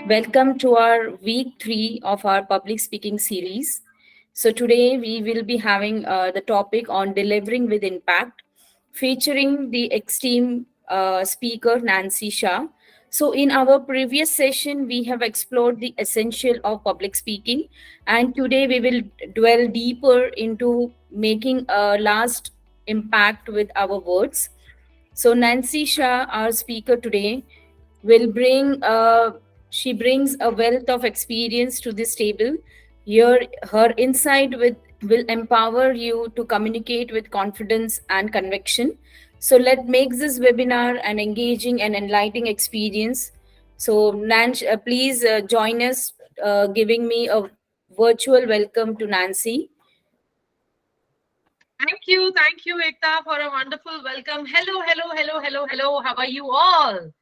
Welcome to our week 3 of our public speaking series. So, today we will be having the topic on delivering with impact, featuring the esteemed speaker Nancy Shah. So, in our previous session, we have explored the essential of public speaking, and today we will dwell deeper into making a last impact with our words. So Nancy Shah, our speaker today, will bring she brings a wealth of experience to this table. Here, her insight will empower you to communicate with confidence and conviction. So let make this webinar an engaging and enlightening experience. So Nancy, please join us, giving me a virtual welcome to Nancy. Thank you, Ekta, for a wonderful welcome. Hello. How are you all?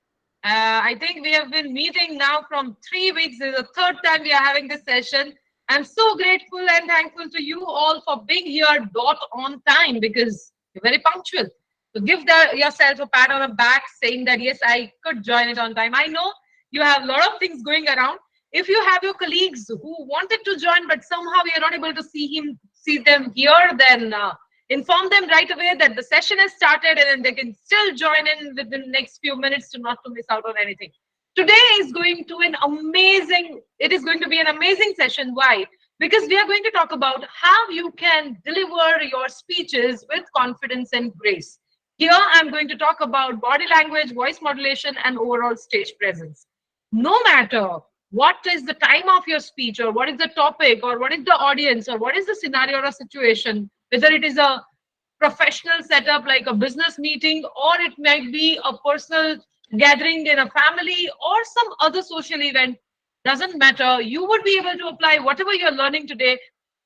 I think we have been meeting now from 3 weeks. This is the third time we are having this session. I'm so grateful and thankful to you all for being here dot on time because you're very punctual. So give yourself a pat on the back saying that yes, I could join it on time. I know you have a lot of things going around. If you have your colleagues who wanted to join but somehow you're not able to see them here, then inform them right away that the session has started and then they can still join in within the next few minutes to not to miss out on anything. Today is going to it is going to be an amazing session. Why? Because we are going to talk about how you can deliver your speeches with confidence and grace. Here I'm going to talk about body language, voice modulation, and overall stage presence. No matter what is the time of your speech or what is the topic or what is the audience or what is the scenario or situation, whether it is a professional setup like a business meeting or it might be a personal gathering in a family or some other social event, doesn't matter, you would be able to apply whatever you're learning today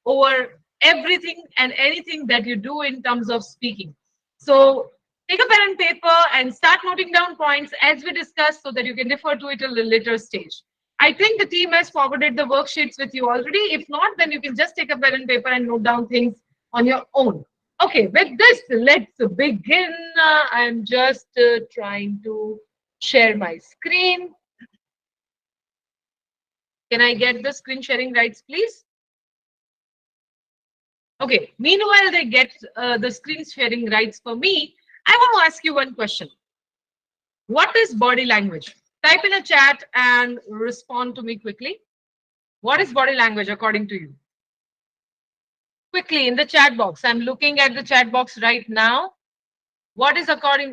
over everything and anything that you do in terms of speaking. So take a pen and paper and start noting down points as we discuss so that you can refer to it at a later stage. I think the team has forwarded the worksheets with you already. If not, then you can just take a pen and paper and note down things on your own. Okay, with this, let's begin. I'm just trying to share my screen. Can I get the screen sharing rights, please? Okay, meanwhile, they get the screen sharing rights for me. I want to ask you one question. What is body language? Type in a chat and respond to me quickly. What is body language according to you? Quickly in the chat box. I'm looking at the chat box right now. What is according?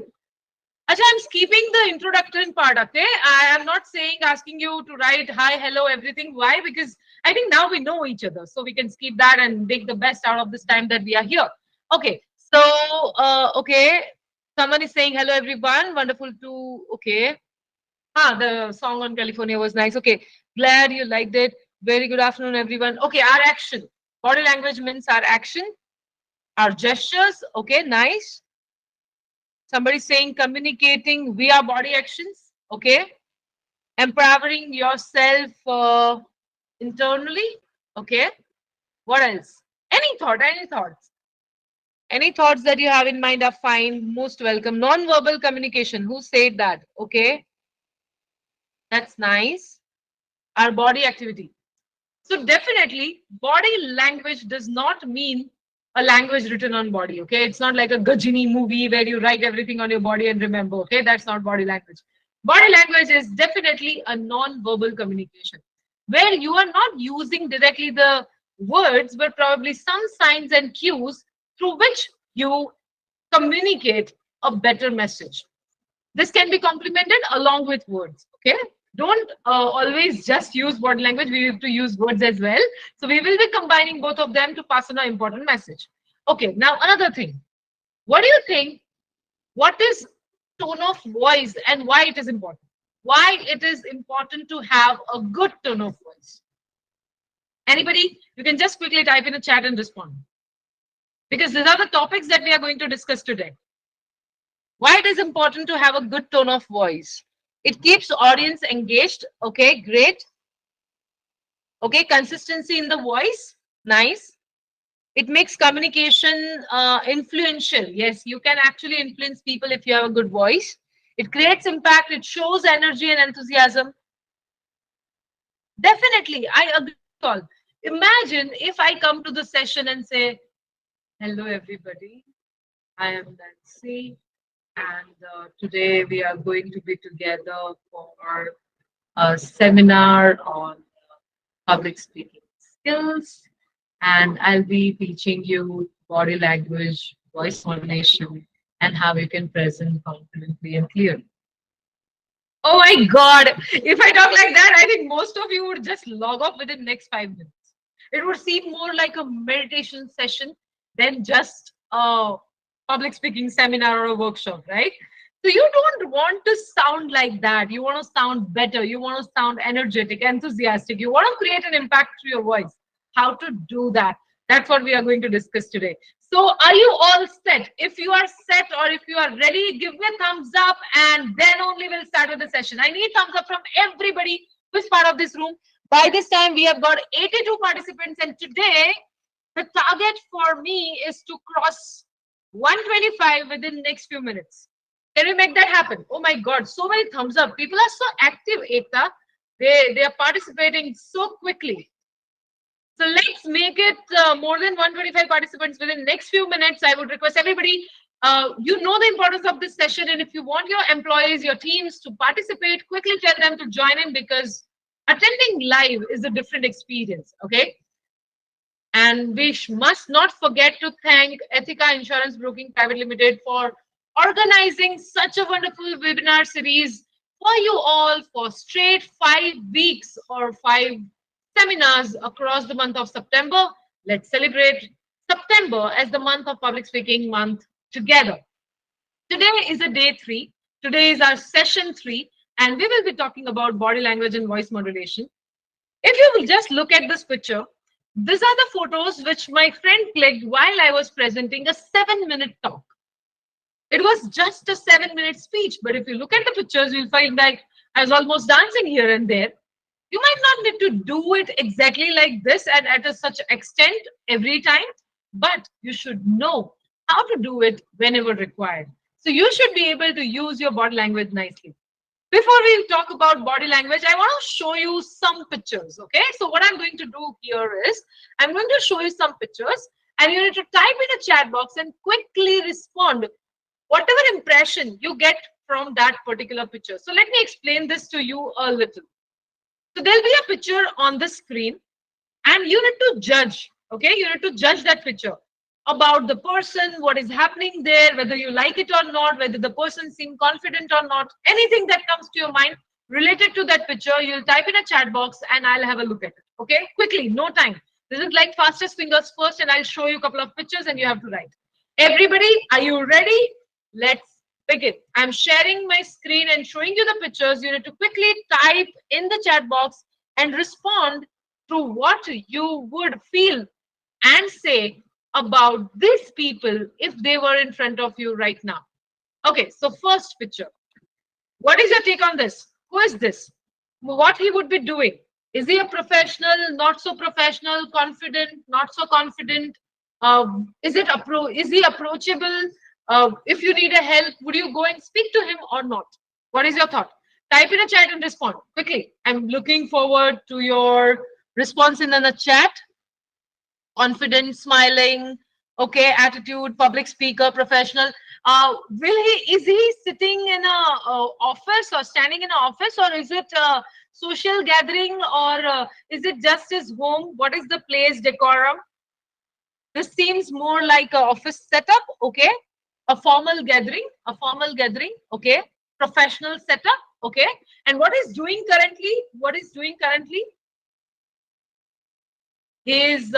Acha, I'm skipping the introductory part, okay? I am not asking you to write hi, hello, everything. Why? Because I think now we know each other. So we can skip that and make the best out of this time that we are here. Okay. So, okay. Someone is saying hello, everyone. Wonderful to, okay. The song on California was nice. Okay. Glad you liked it. Very good afternoon, everyone. Okay. Our action. Body language means our action, our gestures. Okay. Nice. Somebody saying communicating via body actions. Okay. Empowering yourself internally. Okay. What else? Any thought? Any thoughts? Any thoughts that you have in mind are fine. Most welcome. Non-verbal communication. Who said that? Okay. That's nice. Our body activity. So definitely, body language does not mean a language written on body. Okay, it's not like a Gajini movie where you write everything on your body and remember. Okay, that's not body language. Body language is definitely a non-verbal communication where you are not using directly the words, but probably some signs and cues through which you communicate a better message. This can be complemented along with words. Okay, don't always just use body language, we have to use words as well. So we will be combining both of them to pass on an important message. Okay, now another thing, what do you think, what is tone of voice and why it is important? Why it is important to have a good tone of voice? Anybody? You can just quickly type in a chat and respond, because these are the topics that we are going to discuss today. Why it is important to have a good tone of voice? It keeps audience engaged. Okay, great. Okay, consistency in the voice. Nice. It makes communication influential. Yes, you can actually influence people if you have a good voice. It creates impact. It shows energy and enthusiasm. Definitely, I agree with all. Imagine if I come to the session and say, "Hello, everybody. I am Nancy, and today we are going to be together for a seminar on public speaking skills, and I'll be teaching you body language, voice modulation, and how you can present confidently and clearly." Oh my God. If I talk like that, I think most of you would just log off within next 5 minutes. It would seem more like a meditation session than just a public speaking seminar or a workshop, right? So you don't want to sound like that. You want to sound better. You want to sound energetic, enthusiastic. You want to create an impact through your voice. How to do that? That's what we are going to discuss today. So are you all set? If you are set or if you are ready, give me a thumbs up and then only we'll start with the session. I need thumbs up from everybody who's part of this room. By this time, we have got 82 participants, and today the target for me is to cross 125 within the next few minutes. Can we make that happen? Oh my God, so many thumbs up. People are so active, Ekta. They are participating so quickly. So let's make it more than 125 participants within the next few minutes. I would request everybody, you know the importance of this session. And if you want your employees, your teams to participate, quickly tell them to join in because attending live is a different experience. Okay. And we must not forget to thank Ethica Insurance Broking Private Limited for organizing such a wonderful webinar series for you all for straight 5 weeks or 5 seminars across the month of September. Let's celebrate September as the month of public speaking month together. Today is a day 3. Today is our session 3, and we will be talking about body language and voice modulation. If you will just look at this picture, these are the photos which my friend clicked while I was presenting a 7-minute talk. It was just a 7-minute speech, but if you look at the pictures, you'll find that I was almost dancing here and there. You might not need to do it exactly like this and at a such extent every time, but you should know how to do it whenever required. So you should be able to use your body language nicely. Before we talk about body language, I want to show you some pictures. Okay, so what I'm going to do here is I'm going to show you some pictures, and you need to type in a chat box and quickly respond whatever impression you get from that particular picture. So let me explain this to you a little. So there'll be a picture on the screen, and you need to judge. Okay, you need to judge that picture about the person, what is happening there, whether you like it or not, whether the person seems confident or not, anything that comes to your mind related to that picture, you'll type in a chat box and I'll have a look at it. Okay, quickly, no time. This is like fastest fingers first, and I'll show you a couple of pictures and you have to write. Everybody, are you ready? Let's begin. I'm sharing my screen and showing you the pictures. You need to quickly type in the chat box and respond to what you would feel and say about these people if they were in front of you right now. Okay, so first picture. What is your take on this? Who is this? What he would be doing? Is he a professional, not so professional, confident, not so confident? Is he approachable? If you need a help, would you go and speak to him or not? What is your thought? Type in a chat and respond quickly. I'm looking forward to your response in the chat. Confident, smiling, okay, attitude, public speaker, professional. Is he sitting in a office or standing in an office, or is it a social gathering, or is it just his home? What is the place decorum? This seems more like a office setup, okay? A formal gathering, okay? Professional setup, okay? And what is doing currently? What is doing currently? Is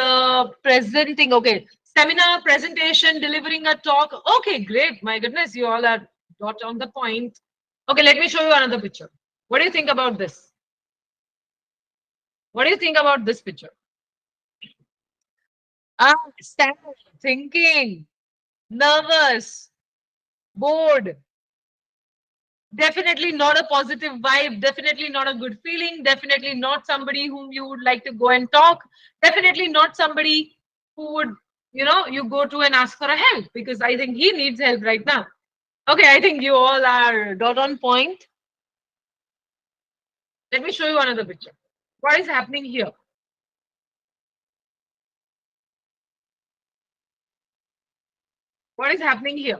presenting, okay, seminar, presentation, delivering a talk. Okay, great. My goodness, you all are dot on the point. Okay, let me show you another picture. What do you think about this? What do you think about this picture? Stand, thinking, nervous, bored. Definitely not a positive vibe, definitely not a good feeling, definitely not somebody whom you would like to go and talk, definitely not somebody who would, you go to and ask for a help, because I think he needs help right now. Okay, I think you all are dot on point. Let me show you another picture. What is happening here? What is happening here?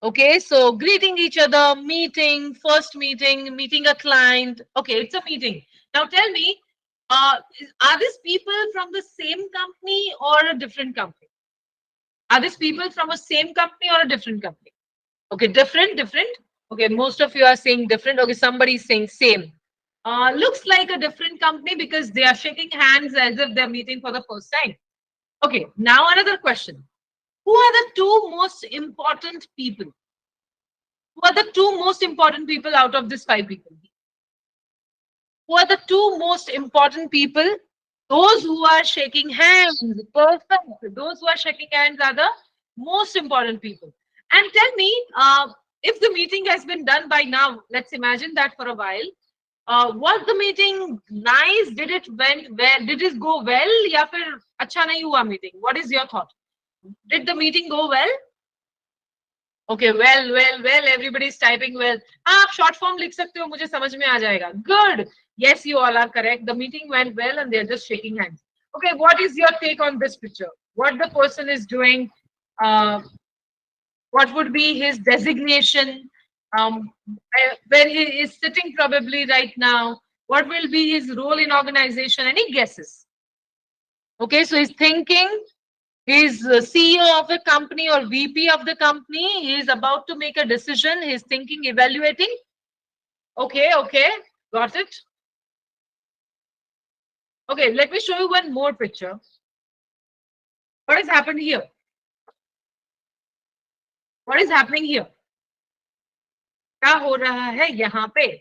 Okay, so greeting each other, meeting, first meeting, meeting a client. Okay, it's a meeting. Now tell me, are these people from the same company or a different company? Are these people from a same company or a different company? Okay, different. Okay, most of you are saying different. Okay, somebody is saying same. Looks like a different company because they are shaking hands as if they're meeting for the first time. Okay, now another question. Who are the two most important people? Who are the two most important people out of these five people? Who are the two most important people? Those who are shaking hands. Perfect. Those who are shaking hands are the most important people. And tell me, if the meeting has been done by now, let's imagine that for a while. Was the meeting nice? Did it went well? Did it go well? या फिर अच्छा नहीं हुआ meeting? What is your thought? Did the meeting go well? Okay, well, everybody is typing well. हाँ, आप short form लिख सकते हो, मुझे समझ में आ जाएगा. Good. Yes, you all are correct. The meeting went well and they're just shaking hands. Okay, what is your take on this picture? What the person is doing? Uh, what would be his designation? Where he is sitting probably right now. What will be his role in organization? Any guesses? Okay, so he's thinking. He's CEO of a company or VP of the company. He is about to make a decision. He's thinking, evaluating. Okay, got it. Okay, let me show you one more picture. What has happened here? What is happening here? क्या हो रहा है यहाँ पे?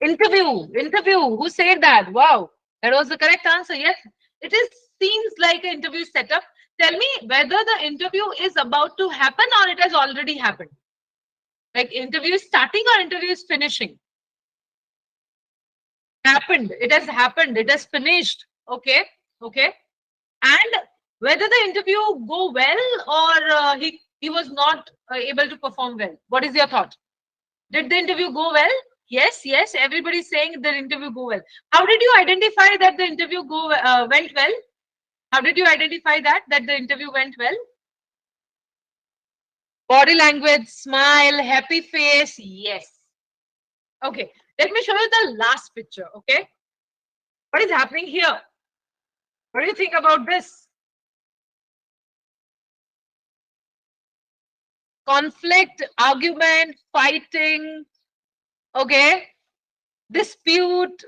Interview. Who said that? Wow, that was the correct answer. Yes, it is seems like an interview setup. Tell me whether the interview is about to happen or it has already happened. Like interview is starting or interview is finishing? Happened. It has happened. It has finished. Okay. And whether the interview go well or he was not able to perform well. What is your thought? Did the interview go well? Yes. Everybody is saying the interview go well. How did you identify that the interview went well? How did you identify that the interview went well? Body language, smile, happy face. Yes. Okay. Let me show you the last picture. Okay. What is happening here? What do you think about this? Conflict, argument, fighting, okay, dispute,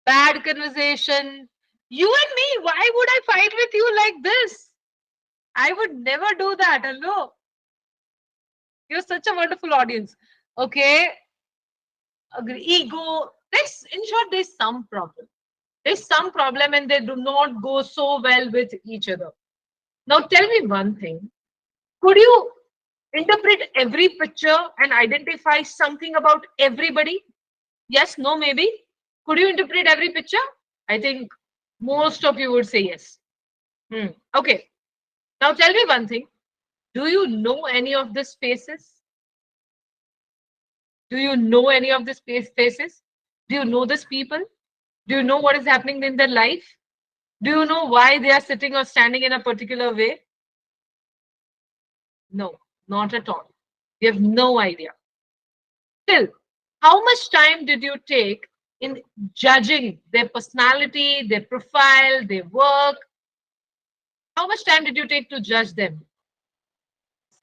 bad conversation. You and me, why would I fight with you like this? I would never do that. Hello. You're such a wonderful audience. Okay. Agree. Ego. In short, there's some problem. There's some problem and they do not go so well with each other. Now tell me one thing. Could you interpret every picture and identify something about everybody? Yes, no, maybe. Could you interpret every picture? I think most of you would say yes. Okay. Now tell me one thing. Do you know any of these faces? Do you know any of these faces? Do you know these people? Do you know what is happening in their life? Do you know why they are sitting or standing in a particular way? No, not at all. You have no idea. Still, how much time did you take in judging their personality, their profile, their work? How much time did you take to judge them?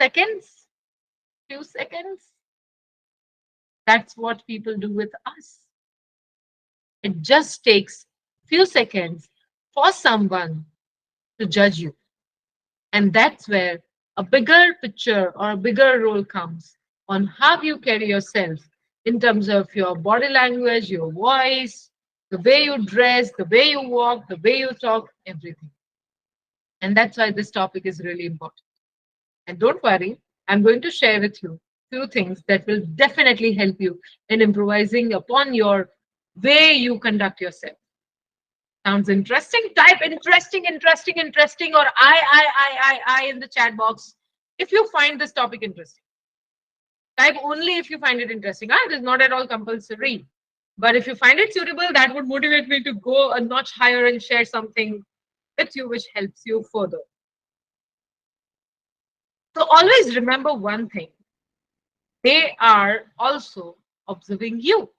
Seconds? Few seconds? That's what people do with us. It just takes few seconds for someone to judge you. And that's where a bigger picture or a bigger role comes on how you carry yourself in terms of your body language, your voice, the way you dress, the way you walk, the way you talk, everything. And that's why this topic is really important. And don't worry, I'm going to share with you few things that will definitely help you in improvising upon your way you conduct yourself. Sounds interesting? Type interesting, or I in the chat box if you find this topic interesting. Type only if you find it interesting. It is not at all compulsory. But if you find it suitable, that would motivate me to go a notch higher and share something with you which helps you further. So always remember one thing, they are also observing you.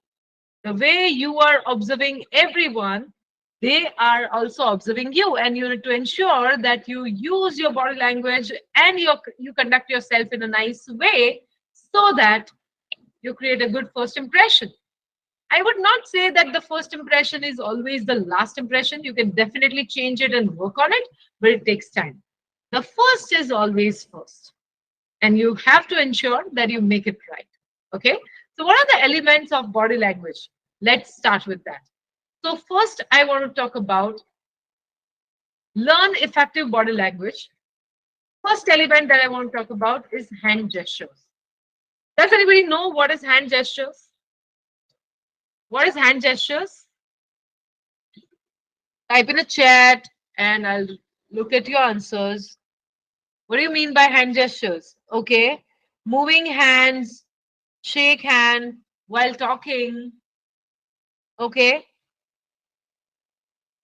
The way you are observing everyone, they are also observing you, and you need to ensure that you use your body language and you conduct yourself in a nice way so that you create a good first impression. I would not say that the first impression is always the last impression. You can definitely change it and work on it, but it takes time. The first is always first, and you have to ensure that you make it right. Okay. So, what are the elements of body language? Let's start with that. So, first, I want to talk about learn effective body language. First element that I want to talk about is hand gestures. Does anybody know what is hand gestures? What is hand gestures? Type in a chat and I'll look at your answers. What do you mean by hand gestures? Okay. Moving hands, shake hand while talking. Okay.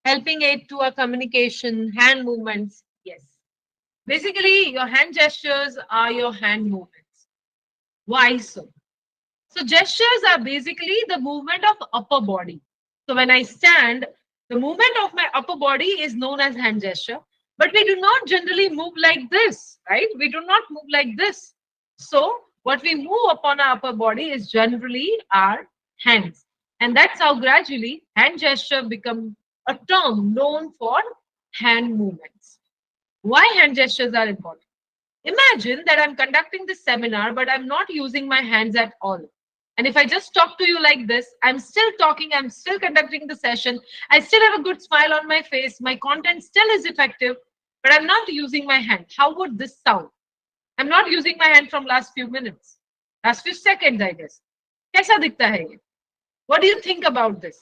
Helping aid to our communication, hand movements. Yes. Basically, your hand gestures are your hand movements. Why so? So gestures are basically the movement of upper body. So when I stand, the movement of my upper body is known as hand gesture. But we do not generally move like this, right? We do not move like this. So what we move upon our upper body is generally our hands. And that's how gradually hand gesture become a term known for hand movements. Why hand gestures are important? Imagine that I'm conducting this seminar, but I'm not using my hands at all. And if I just talk to you like this, I'm still talking, I'm still conducting the session, I still have a good smile on my face, my content still is effective, but I'm not using my hand. How would this sound? I'm not using my hand from last few minutes, last few seconds, I guess. Kaisa dikhta hai ye? What do you think about this?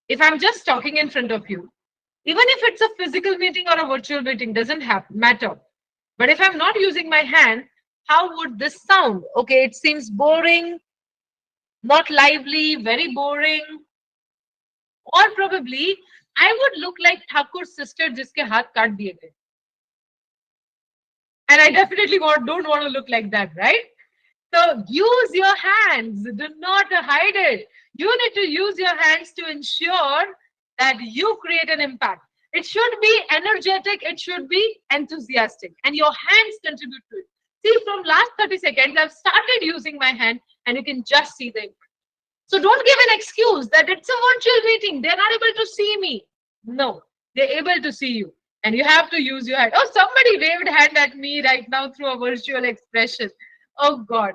If I'm just talking in front of you, even if it's a physical meeting or a virtual meeting, doesn't matter. But if I'm not using my hand, how would this sound? Okay, it seems boring, not lively, very boring. Or probably I would look like Thakur's sister jiske haath kaat diye the. And I definitely don't want to look like that, right? So use your hands. Do not hide it. You need to use your hands to ensure that you create an impact. It should be energetic. It should be enthusiastic. And your hands contribute to it. See, from last 30 seconds, I've started using my hand and you can just see the impact. So don't give an excuse that it's a virtual meeting. They're not able to see me. No, they're able to see you. And you have to use your hand. Oh, somebody waved hand at me right now through a virtual expression. Oh God,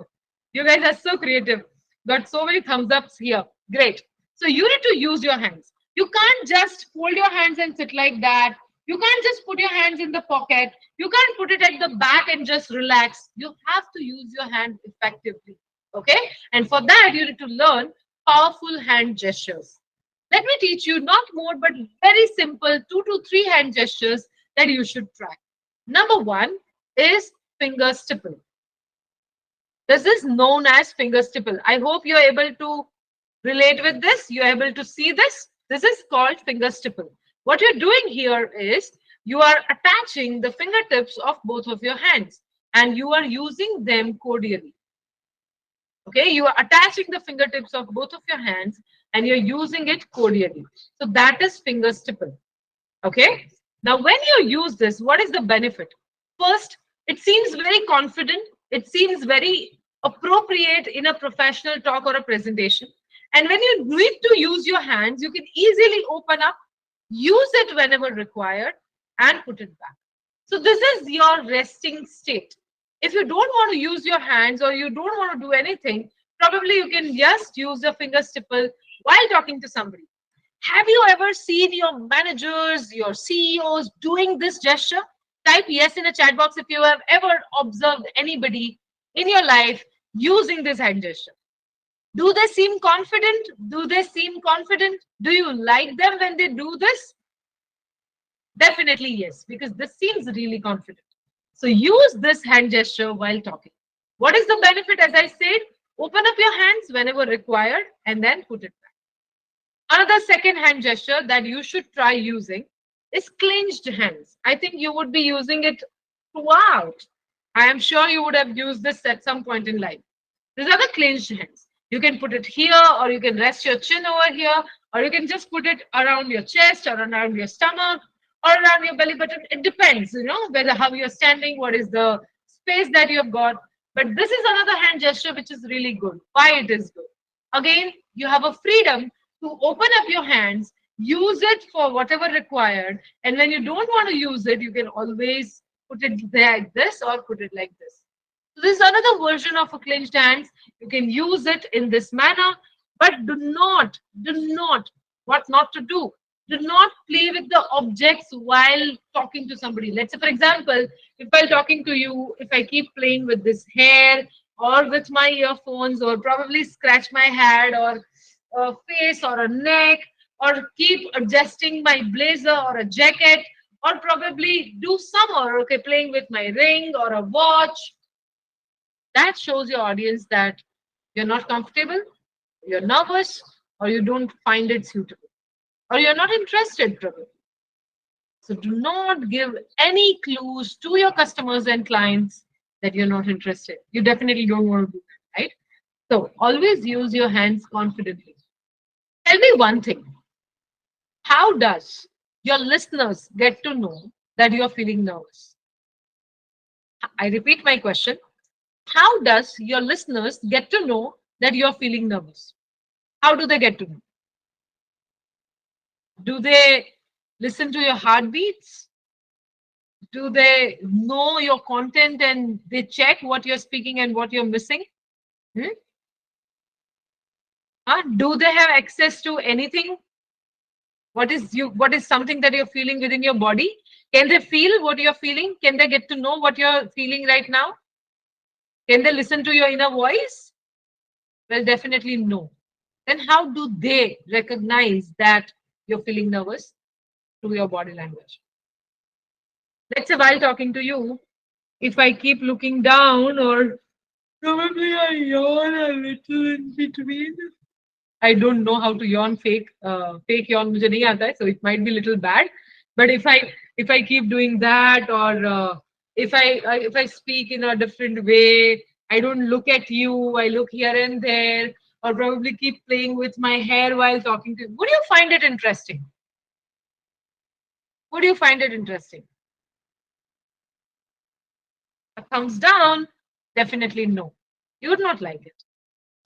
you guys are so creative. Got so many thumbs ups here. Great. So you need to use your hands. You can't just fold your hands and sit like that. You can't just put your hands in the pocket. You can't put it at the back and just relax. You have to use your hand effectively. Okay. And for that, you need to learn powerful hand gestures. Let me teach you not more, but very simple 2 to 3 hand gestures that you should try. Number one is finger stipple. This is known as finger stipple. I hope you're able to relate with this. You're able to see this. This is called finger stipple. What you're doing here is you are attaching the fingertips of both of your hands and you are using them cordially. Okay, you are attaching the fingertips of both of your hands and you're using it cordially. So that is finger stipple. Okay, now when you use this, what is the benefit? First, it seems very confident. It seems very appropriate in a professional talk or a presentation. And when you need to use your hands, you can easily open up, use it whenever required, and put it back. So this is your resting state. If you don't want to use your hands or you don't want to do anything, probably you can just use your finger stipple while talking to somebody. Have you ever seen your managers, your CEOs doing this gesture? Type yes in a chat box if you have ever observed anybody in your life using this hand gesture. Do they seem confident? Do they seem confident? Do you like them when they do this? Definitely yes, because this seems really confident. So use this hand gesture while talking. What is the benefit? As I said, open up your hands whenever required and then put it back. Another second hand gesture that you should try using is clenched hands. I think you would be using it throughout. I am sure you would have used this at some point in life. These are the clenched hands. You can put it here, or you can rest your chin over here, or you can just put it around your chest, or around your stomach, or around your belly button. It depends, whether how you're standing, what is the space that you've got. But this is another hand gesture which is really good. Why it is good? Again, you have a freedom to open up your hands, use it for whatever required, and when you don't want to use it, you can always put it there like this or put it like this. So this is another version of a clenched hands. You can use it in this manner, but do not, what not to do. Do not play with the objects while talking to somebody. Let's say, for example, if while talking to you, if I keep playing with this hair or with my earphones, or probably scratch my head or a face or a neck, or keep adjusting my blazer or a jacket, or probably do summer, okay, playing with my ring or a watch, that shows your audience that you're not comfortable, you're nervous, or you don't find it suitable, or you're not interested, probably. So do not give any clues to your customers and clients that you're not interested. You definitely don't want to do that, right? So always use your hands confidently. Tell me one thing. How does your listeners get to know that you're feeling nervous? I repeat my question. How does your listeners get to know that you're feeling nervous? How do they get to know? Do they listen to your heartbeats? Do they know your content and they check what you're speaking and what you're missing? Hmm? Do they have access to anything? What is something that you're feeling within your body? Can they feel what you're feeling? Can they get to know what you're feeling right now? Can they listen to your inner voice? Well, definitely no. Then how do they recognize that you're feeling nervous? Through your body language. Let's say while talking to you, if I keep looking down, or probably I yawn a little in between. I don't know how to yawn fake yawn मुझे नहीं आता है, so it might be a little bad. But if I keep doing that, or if I speak in a different way, I don't look at you, I look here and there, or probably keep playing with my hair while talking to you. Would you find it interesting? Would you find it interesting? A thumbs down, definitely no. You would not like it.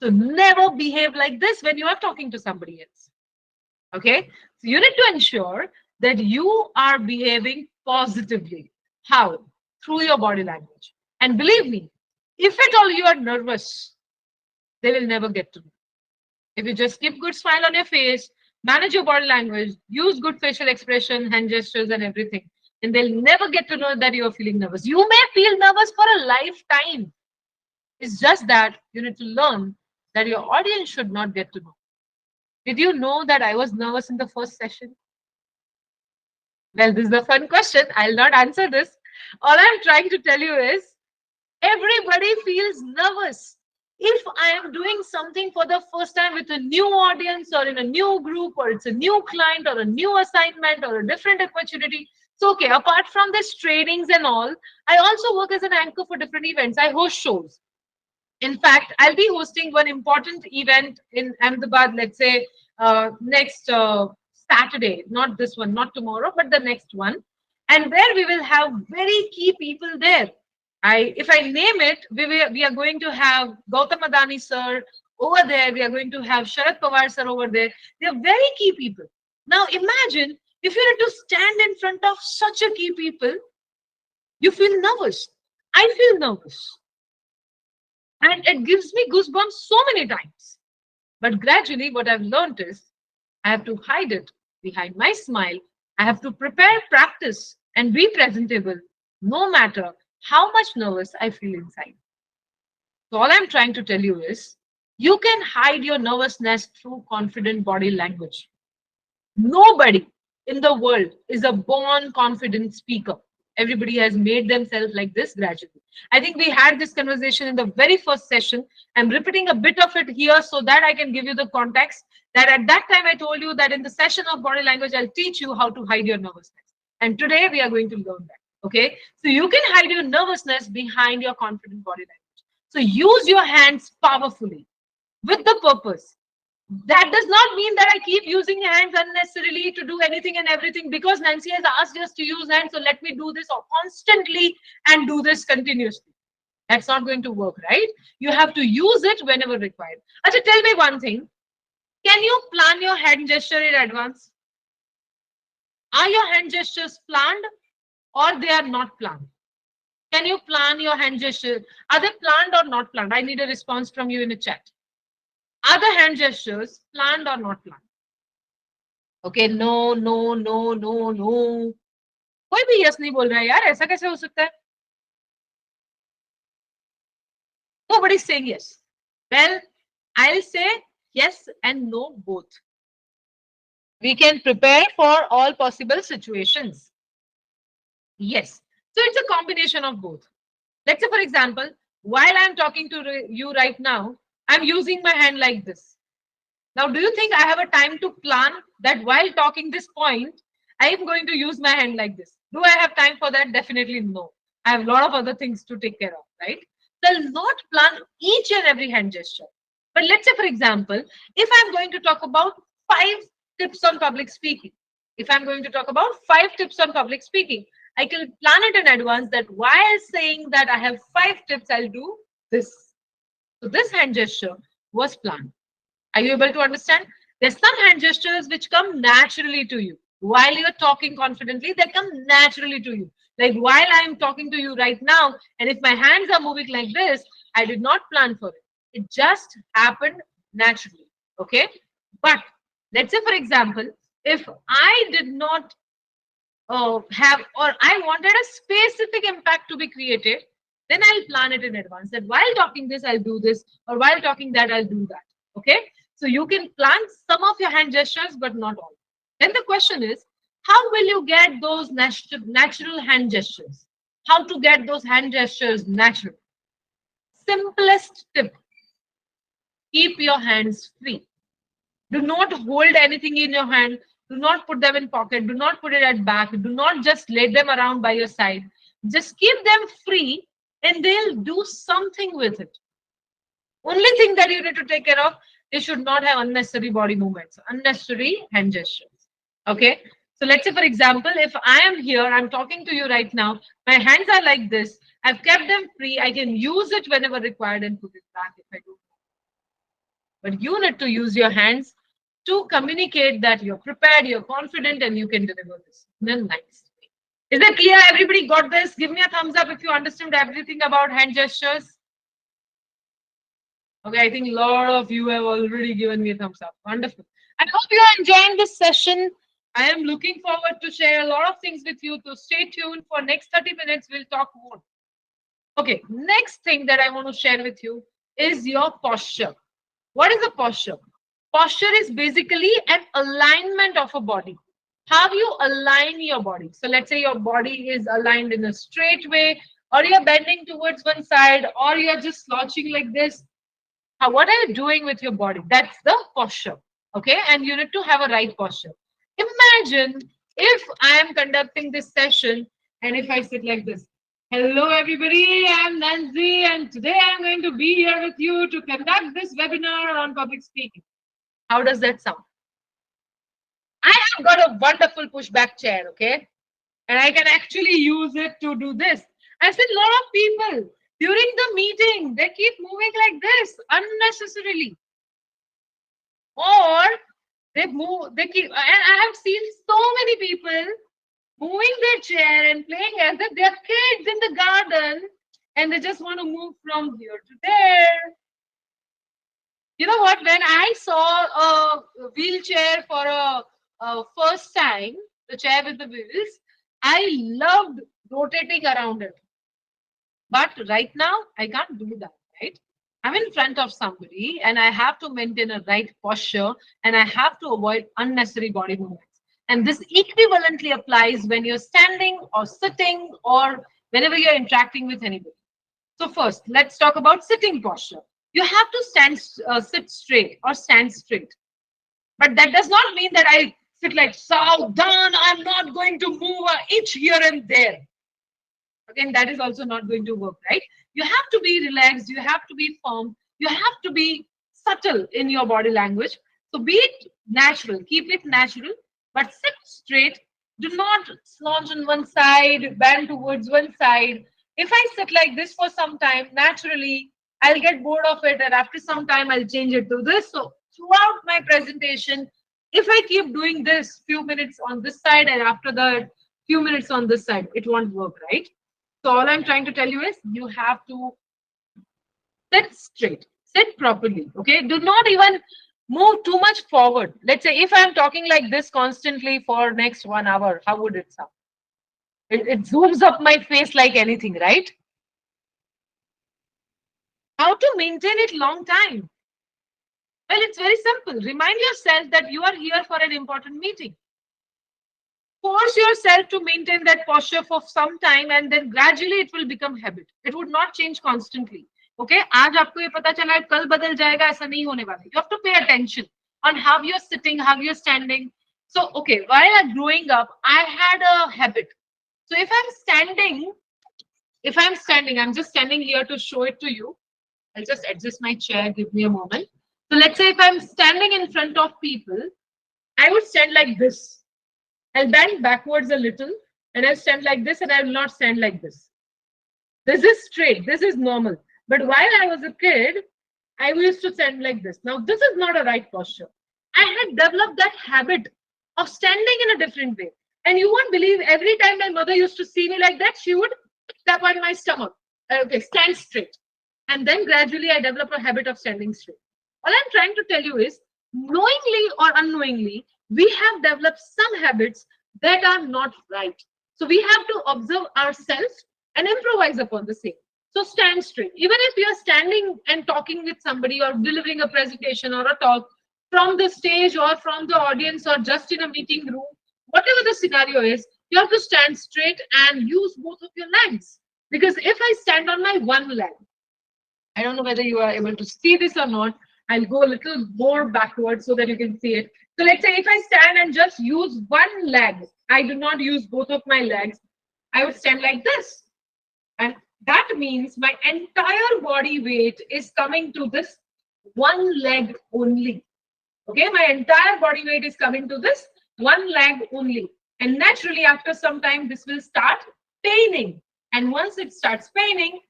So never behave like this when you are talking to somebody else. Okay? So you need to ensure that you are behaving positively. How? Through your body language. And believe me, if at all you are nervous, they will never get to know. If you just keep good smile on your face, manage your body language, use good facial expression, hand gestures, and everything, and they'll never get to know that you're feeling nervous. You may feel nervous for a lifetime. It's just that you need to learn that your audience should not get to know. Did you know that I was nervous in the first session? Well, this is a fun question. I'll not answer this. All I'm trying to tell you is everybody feels nervous. If I am doing something for the first time with a new audience, or in a new group, or it's a new client, or a new assignment, or a different opportunity, so okay, apart from this trainings and all, I also work as an anchor for different events. I host shows. In fact, I'll be hosting one important event in Ahmedabad, let's say next Saturday, not this one, not tomorrow, but the next one. And where we will have very key people there. If I name it, we are going to have Gautam Adani sir over there. We are going to have Sharad Pawar sir over there. They are very key people. Now imagine if you need to stand in front of such a key people, you feel nervous. I feel nervous. And it gives me goosebumps so many times. But gradually, what I've learned is I have to hide it behind my smile. I have to prepare, practice, and be presentable, no matter how much nervous I feel inside. So, all I'm trying to tell you is you can hide your nervousness through confident body language. Nobody in the world is a born confident speaker. Everybody has made themselves like this gradually. I think we had this conversation in the very first session. I'm repeating a bit of it here so that I can give you the context that at that time I told you that in the session of body language, I'll teach you how to hide your nervousness. And today we are going to learn that. Okay. So you can hide your nervousness behind your confident body language. So use your hands powerfully with the purpose. That does not mean that I keep using hands unnecessarily to do anything and everything because Nancy has asked us to use hands. So let me do this constantly and do this continuously. That's not going to work, right? You have to use it whenever required. Acha, tell me one thing. Can you plan your hand gesture in advance? Are your hand gestures planned or they are not planned? Can you plan your hand gesture? Are they planned or not planned? I need a response from you in the chat. Are the hand gestures planned or not planned? Okay, no, no, no, no, no. कोई भी yes नहीं बोल रहा है यार, ऐसा कैसे हो सकता है? Nobody's saying yes. Well, I'll say yes and no both. We can prepare for all possible situations. Yes. So it's a combination of both. Let's say, for example, while I'm talking to you right now, I'm using my hand like this. Now, do you think I have a time to plan that while talking this point, I am going to use my hand like this? Do I have time for that? Definitely no. I have a lot of other things to take care of, right? So I'll not plan each and every hand gesture. But let's say, for example, if I'm going to talk about 5 tips on public speaking, if I'm going to talk about 5 tips on public speaking, I can plan it in advance that while saying that I have 5 tips, I'll do this. So this hand gesture was planned. Are you able to understand? There's some hand gestures which come naturally to you. While you're talking confidently, they come naturally to you. Like while I'm talking to you right now, and if my hands are moving like this, I did not plan for it. It just happened naturally. Okay. But let's say, for example, if I did not have, or I wanted a specific impact to be created, then I'll plan it in advance that while talking this, I'll do this, or while talking that, I'll do that. Okay. So you can plan some of your hand gestures, but not all. Then the question is, how will you get those natural hand gestures? How to get those hand gestures natural? Simplest tip, keep your hands free. Do not hold anything in your hand. Do not put them in pocket. Do not put it at back. Do not just lay them around by your side. Just keep them free and they'll do something with it. Only thing that you need to take care of, they should not have unnecessary body movements, unnecessary hand gestures. Okay. So let's say, for example, if I am here, I'm talking to you right now, my hands are like this. I've kept them free. I can use it whenever required and put it back if I do. But you need to use your hands to communicate that you're prepared, you're confident, and you can deliver this in a nice way. Is that clear? Everybody got this? Give me a thumbs up if you understood everything about hand gestures. Okay, I think a lot of you have already given me a thumbs up. Wonderful. I hope you are enjoying this session. I am looking forward to share a lot of things with you. So stay tuned for next 30 minutes. We'll talk more. Okay, next thing that I want to share with you is your posture. What is a posture? Posture is basically an alignment of a body. How you align your body. So let's say your body is aligned in a straight way, or you're bending towards one side, or you're just slouching like this. What are you doing with your body? That's the posture. Okay, and you need to have a right posture. Imagine if I am conducting this session and if I sit like this. Hello everybody, I'm Nancy and today I'm going to be here with you to conduct this webinar on public speaking. How does that sound? I have got a wonderful pushback chair, okay? And I can actually use it to do this. I've seen a lot of people during the meeting, they keep moving like this unnecessarily. Or they keep, and I have seen so many people moving their chair and playing as if they're kids in the garden and they just want to move from here to there. You know what? When I saw a wheelchair for a first time, the chair with the wheels, I loved rotating around it. But right now, I can't do that, right? I'm in front of somebody and I have to maintain a right posture and I have to avoid unnecessary body movements. And this equivalently applies when you're standing or sitting or whenever you're interacting with anybody. So first, let's talk about sitting posture. You have to sit straight or stand straight. But that does not mean that I sit like so down. I'm not going to move an inch here and there. Again, that is also not going to work, right? You have to be relaxed. You have to be firm. You have to be subtle in your body language. So be it natural. Keep it natural, but sit straight. Do not slouch on one side, bend towards one side. If I sit like this for some time, naturally, I'll get bored of it. And after some time, I'll change it to this. So throughout my presentation, if I keep doing this few minutes on this side and after that few minutes on this side, it won't work, right? So all I'm trying to tell you is you have to sit straight, sit properly. Okay. Do not even move too much forward. Let's say if I'm talking like this constantly for next 1 hour, how would it sound? It zooms up my face like anything, right? How to maintain it long time? Well, it's very simple. Remind yourself that you are here for an important meeting. Force yourself to maintain that posture for some time and then gradually it will become habit. It would not change constantly. Okay, आज आपको ये पता चला है कल बदल जाएगा ऐसा नहीं होने वाला. You have to pay attention on how you're sitting, how you're standing. So okay, while I'm growing up, I had a habit. So if I'm standing, I'm just standing here to show it to you. I'll just adjust my chair. Give me a moment. So let's say if I'm standing in front of people, I would stand like this. I'll bend backwards a little and I'll stand like this and I will not stand like this. This is straight. This is normal. But while I was a kid, I used to stand like this. Now, this is not a right posture. I had developed that habit of standing in a different way. And you won't believe every time my mother used to see me like that, she would tap on my stomach. Okay, stand straight. And then gradually I developed a habit of standing straight. All I'm trying to tell you is, knowingly or unknowingly, we have developed some habits that are not right. So we have to observe ourselves and improvise upon the same. So stand straight. Even if you're standing and talking with somebody or delivering a presentation or a talk from the stage or from the audience or just in a meeting room, whatever the scenario is, you have to stand straight and use both of your legs. Because if I stand on my one leg, I don't know whether you are able to see this or not. I'll go a little more backwards so that you can see it. So let's say if I stand and just use one leg, I do not use both of my legs, I would stand like this. And that means my entire body weight is coming to this one leg only. Okay, my entire body weight is coming to this one leg only. And naturally, after some time, this will start paining. And once it starts paining,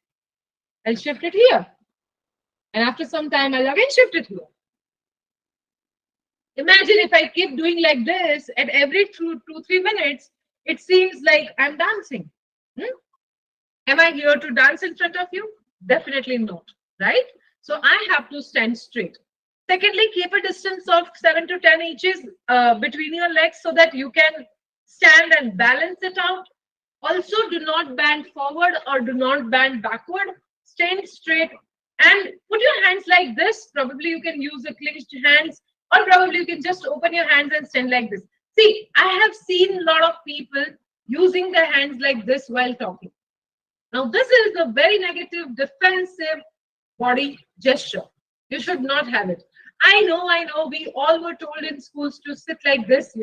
I'll shift it here. And after some time, I'll again shift it here. Imagine if I keep doing like this at every 2-3 minutes, it seems like I'm dancing. Am I here to dance in front of you? Definitely not, right? So I have to stand straight. Secondly, keep a distance of 7 to 10 inches between your legs so that you can stand and balance it out. Also, do not bend forward or do not bend backward. Stand straight and put your hands like this. Probably you can use a clenched hands, or probably you can just open your hands and stand like this. See, I have seen a lot of people using their hands like this while talking. Now, this is a very negative, defensive body gesture. You should not have it. I know, we all were told in schools to sit like this,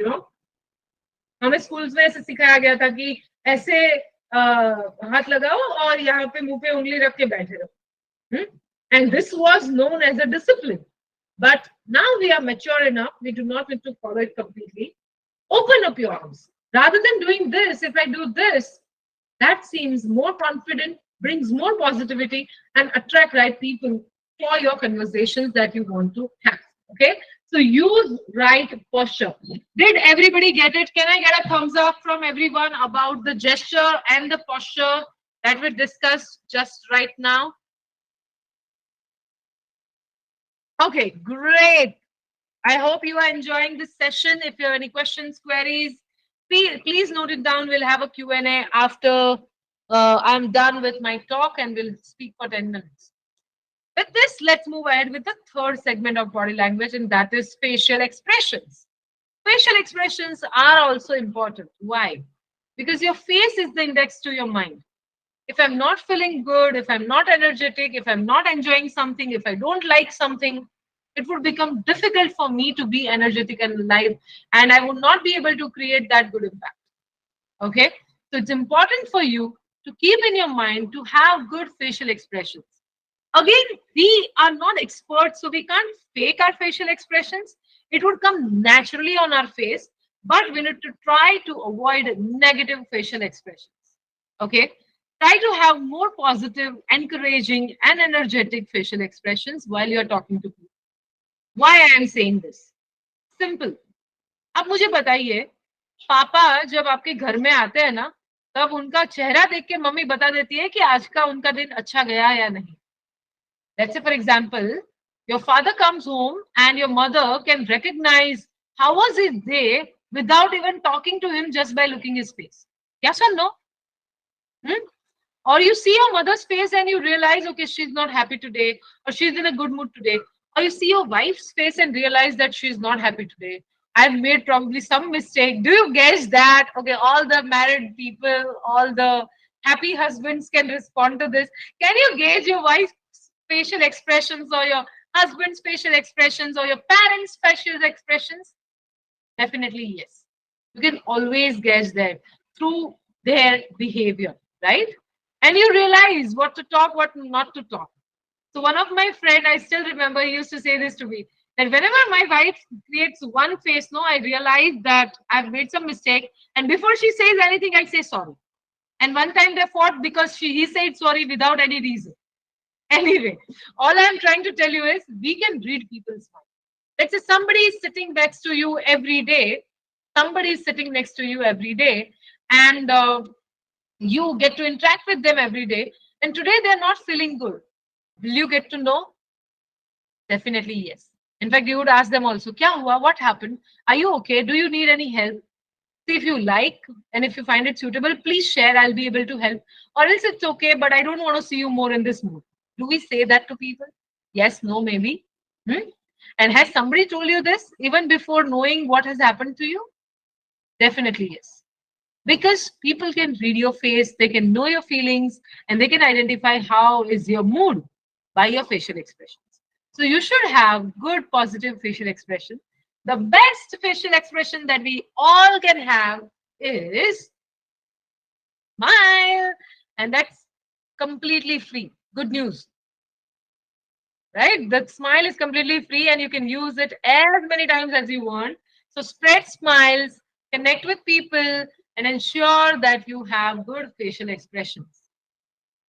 हमें schools में ऐसे सिखाया गया था कि ऐसे हाथ लगाओ और यहाँ पे मुंह पे उंगली रख के बैठे रहो. And this was known as a discipline. But now we are mature enough, we do not need to follow it completely. Open up your arms. Rather than doing this, if I do this, that seems more confident, brings more positivity, and attract right people for your conversations that you want to have. Okay, so use right posture. Did everybody get it? Can I get a thumbs up from everyone about the gesture and the posture that we discussed just right now? Okay, great. I hope you are enjoying this session. If you have any questions, queries, please note it down. We'll have a Q&A after I'm done with my talk and we'll speak for 10 minutes. With this, let's move ahead with the third segment of body language, and that is facial expressions. facial expressions are also important. Why? Because your face is the index to your mind. If I'm not feeling good, if I'm not energetic, if I'm not enjoying something, if I don't like something, it would become difficult for me to be energetic and alive, and I would not be able to create that good impact. Okay, so it's important for you to keep in your mind to have good facial expressions. Again, we are not experts, so we can't fake our facial expressions. It would come naturally on our face, but we need to try to avoid negative facial expressions. Okay, try to have more positive, encouraging, and energetic facial expressions while you're talking to people. Why I am saying this? Simple. अब मुझे बताइए, पापा जब आपके घर में आते हैं ना, तब उनका चेहरा देख के मम्मी बता देती है कि आज का उनका दिन अच्छा गया या नहीं. Let's say, for example, your father comes home and your mother can recognize how was his day without even talking to him, just by looking his face. Yes or no? Hmm? Or you see your mother's face and you realize, okay, she's not happy today, or she's in a good mood today. Or you see your wife's face and realize that she's not happy today. I've made probably some mistake. Do you guess that? Okay, all the married people, all the happy husbands can respond to this. Can you gauge your wife's facial expressions, or your husband's facial expressions, or your parents' facial expressions? Definitely yes. You can always gauge that through their behavior, right? And you realize what to talk, what not to talk. So one of my friend, I still remember, he used to say this to me, that whenever my wife creates one face, no, I realize that I've made some mistake, and before she says anything, I say sorry. And one time they fought because he said sorry without any reason. Anyway, all I'm trying to tell you is we can read people's mind. Let's say somebody is sitting next to you every day, somebody is sitting next to you every day, and you get to interact with them every day, and today they're not feeling good. Will you get to know? Definitely yes. In fact, you would ask them also, Kya hua? What happened? Are you okay? Do you need any help? See, if you like and if you find it suitable, please share. I'll be able to help. Or else it's okay, but I don't want to see you more in this mood. Do we say that to people? Yes, no, maybe. Hmm? And has somebody told you this even before knowing what has happened to you? Definitely yes. Because people can read your face, they can know your feelings, and they can identify how is your mood by your facial expressions. So you should have good positive facial expression. The best facial expression that we all can have is smile, and that's completely free. Good news, right? The smile is completely free and you can use it as many times as you want. So spread smiles, connect with people, and ensure that you have good facial expressions.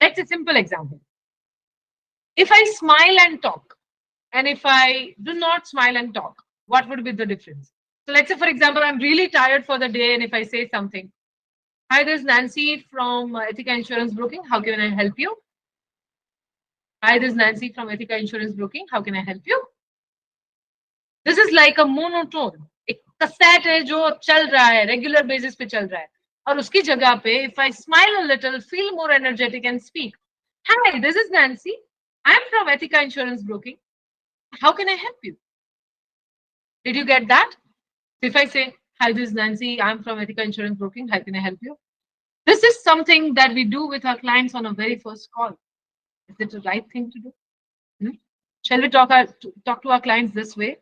That's a simple example. If I smile and talk, and if I do not smile and talk, what would be the difference? So let's say, for example, I'm really tired for the day, and if I say something, hi, this is Nancy from Ethica Insurance Broking. How can I help you? Hi, this is Nancy from Ethica Insurance Broking. How can I help you? This is like a monotone. एक cassette है जो चल रहा है, regular basis पे चल रहा है. और उसकी जगह पे, if I smile a little, feel more energetic and speak. Hi, this is Nancy. I'm from Ethica Insurance Broking. How can I help you? Did you get that? If I say, hi, this is Nancy. I'm from Ethica Insurance Broking. How can I help you? This is something that we do with our clients on a very first call. Is it the right thing to do? Shall we talk to our clients this way?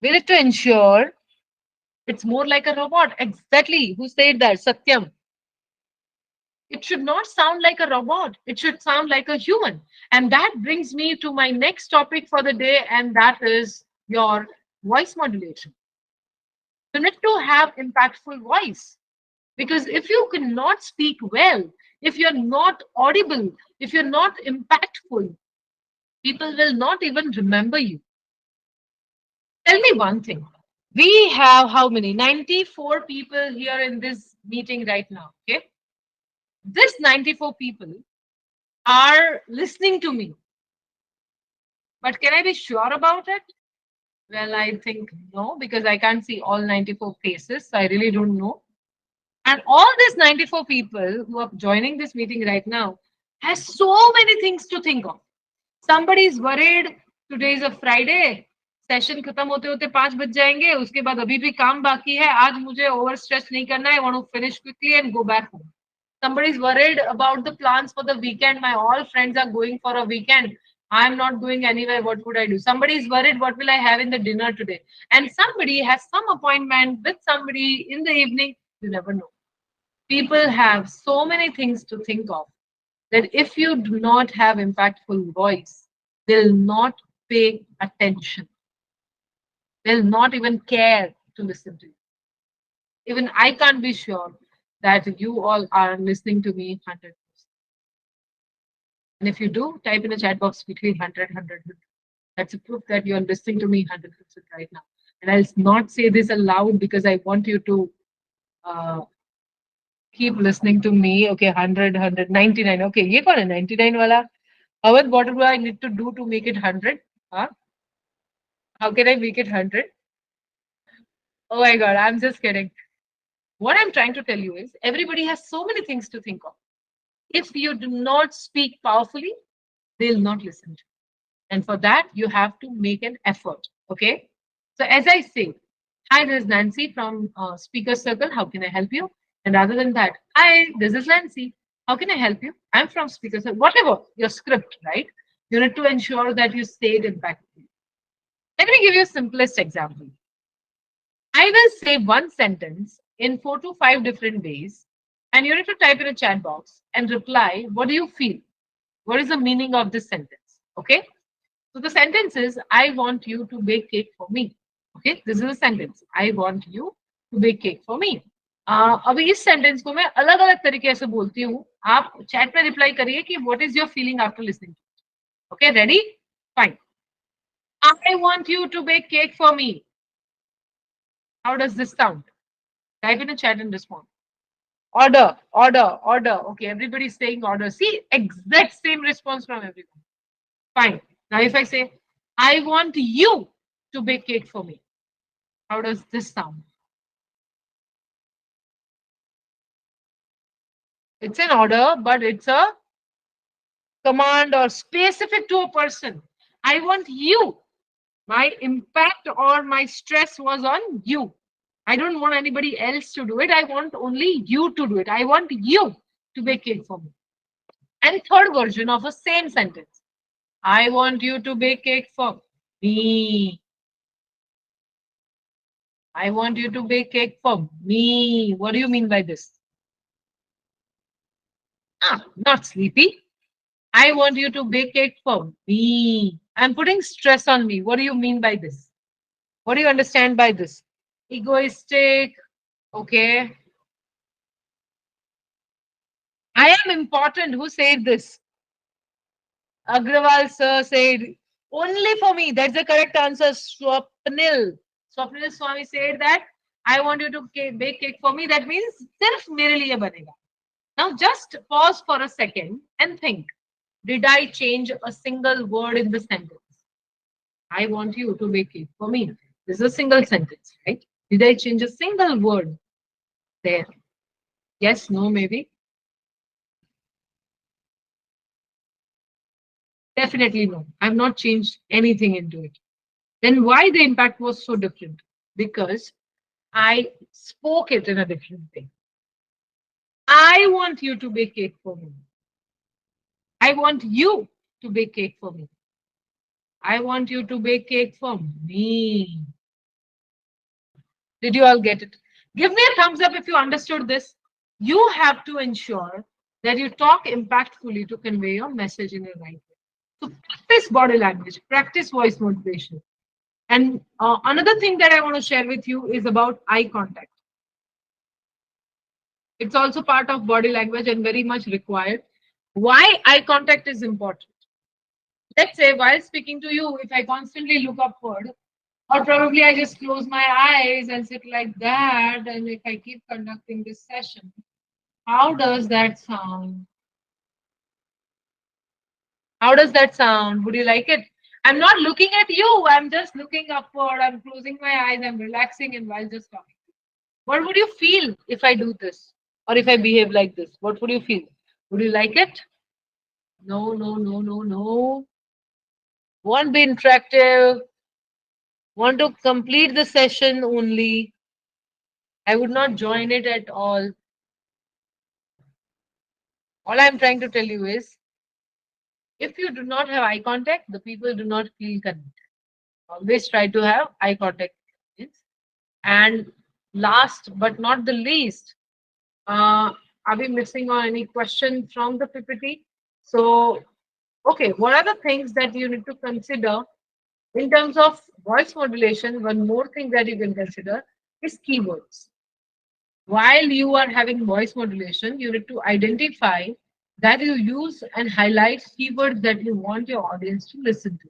We need to ensure it's more like a robot. Exactly. Who said that? Satyam. It should not sound like a robot. It should sound like a human. And that brings me to my next topic for the day, and that is your voice modulation. You need to have impactful voice. Because if you cannot speak well, if you're not audible, if you're not impactful, people will not even remember you. Tell me one thing. We have how many? 94 people here in this meeting right now. Okay. This 94 people are listening to me. But can I be sure about it? Well, I think no, because I can't see all 94 faces. So I really don't know. And all these 94 people who are joining this meeting right now has so many things to think of. Somebody is worried today is a Friday. Session खत्म होते होते 5 बज जाएंगे, उसके बाद अभी भी काम बाकी है, आज मुझे ओवर स्ट्रेस नहीं करना है, I want to finish quickly and go back home. Somebody is worried about the plans for the weekend. My all friends are going for a weekend. I am not going anywhere. What would I do? Somebody is worried, what will I have in the dinner today? And somebody has some appointment with somebody in the evening. You never know. People have so many things to think of that if you do not have impactful voice, they'll not pay attention. They'll not even care to listen to you. Even I can't be sure that you all are listening to me 100%. And if you do, type in the chat box between 100. That's a proof that you are listening to me 100% right now. And I'll not say this aloud because I want you to uh, keep listening to me. Okay, 100, 99. Okay, ye kaun hai 99 wala? Awad, what do I need to do to make it 100? Huh? How can I make it 100? Oh my God, I'm just kidding. What I'm trying to tell you is everybody has so many things to think of. If you do not speak powerfully, they'll not listen to you. And for that, you have to make an effort. Okay. So, as I say, hi, this is Nancy from Speaker Circle. How can I help you? And rather than that, hi, this is Nancy. How can I help you? I'm from Speaker Circle. Whatever your script, right? You need to ensure that you say it impactfully. Let me give you a simplest example. I will say one sentence in 4 to 5 different ways, and you need to type in a chat box and reply, what do you feel? What is the meaning of this sentence? Okay. So the sentence is, I want you to bake cake for me. Okay, this is a sentence. I want you to bake cake for me. अभी इस sentence को मैं अलग अलग तरीके से बोलती हूँ. आप चैट में रिप्लाई करिए कि what is your feeling after listening to it. Okay, ready? Fine. I want you to bake cake for me. How does this sound? Type in the chat and respond. Order, order, order. Okay, everybody's saying order. See, exact same response from everyone. Fine. Now, if I say, I want you to bake cake for me, how does this sound? It's an order, but it's a command or specific to a person. I want you. My impact or my stress was on you. I don't want anybody else to do it. I want only you to do it. I want you to bake cake for me. And third version of the same sentence. I want you to bake cake for me. I want you to bake cake for me. What do you mean by this? Not sleepy. I want you to bake cake for me. I'm putting stress on me. What do you mean by this? What do you understand by this? Egoistic. Okay. I am important. Who said this? Agrawal sir said, only for me. That's the correct answer. Swapnil. Swapnil Swami said that I want you to bake cake for me. That means sirf mere liye banega. Now just pause for a second and think. Did I change a single word in the sentence? I want you to bake cake for me. This is a single sentence, right? Did I change a single word there? Yes, no, maybe? Definitely no. I've not changed anything into it. Then why the impact was so different? Because I spoke it in a different way. I want you to bake cake for me. I want you to bake cake for me. I want you to bake cake for me. Did you all get it? Give me a thumbs up if you understood this. You have to ensure that you talk impactfully to convey your message in a right way. So practice body language, practice voice modulation. And another thing that I want to share with you is about eye contact. It's also part of body language and very much required. Why eye contact is important? Let's say while speaking to you, if I constantly look upward, or probably I just close my eyes and sit like that, and if I keep conducting this session, how does that sound? How does that sound? Would you like it? I'm not looking at you. I'm just looking upward. I'm closing my eyes. I'm relaxing and while just talking. What would you feel if I do this? Or if I behave like this? What would you feel? Would you like it? No, no, no, no, no. Won't be interactive. want to complete the session only. I would not join it at all. All I'm trying to tell you is if you do not have eye contact, the people do not feel connected. Always try to have eye contact. And last but not the least, are we missing on any question from the PPT? So, okay, what are the things that you need to consider in terms of voice modulation? One more thing that you can consider is keywords. While you are having voice modulation, you need to identify that you use and highlight keywords that you want your audience to listen to.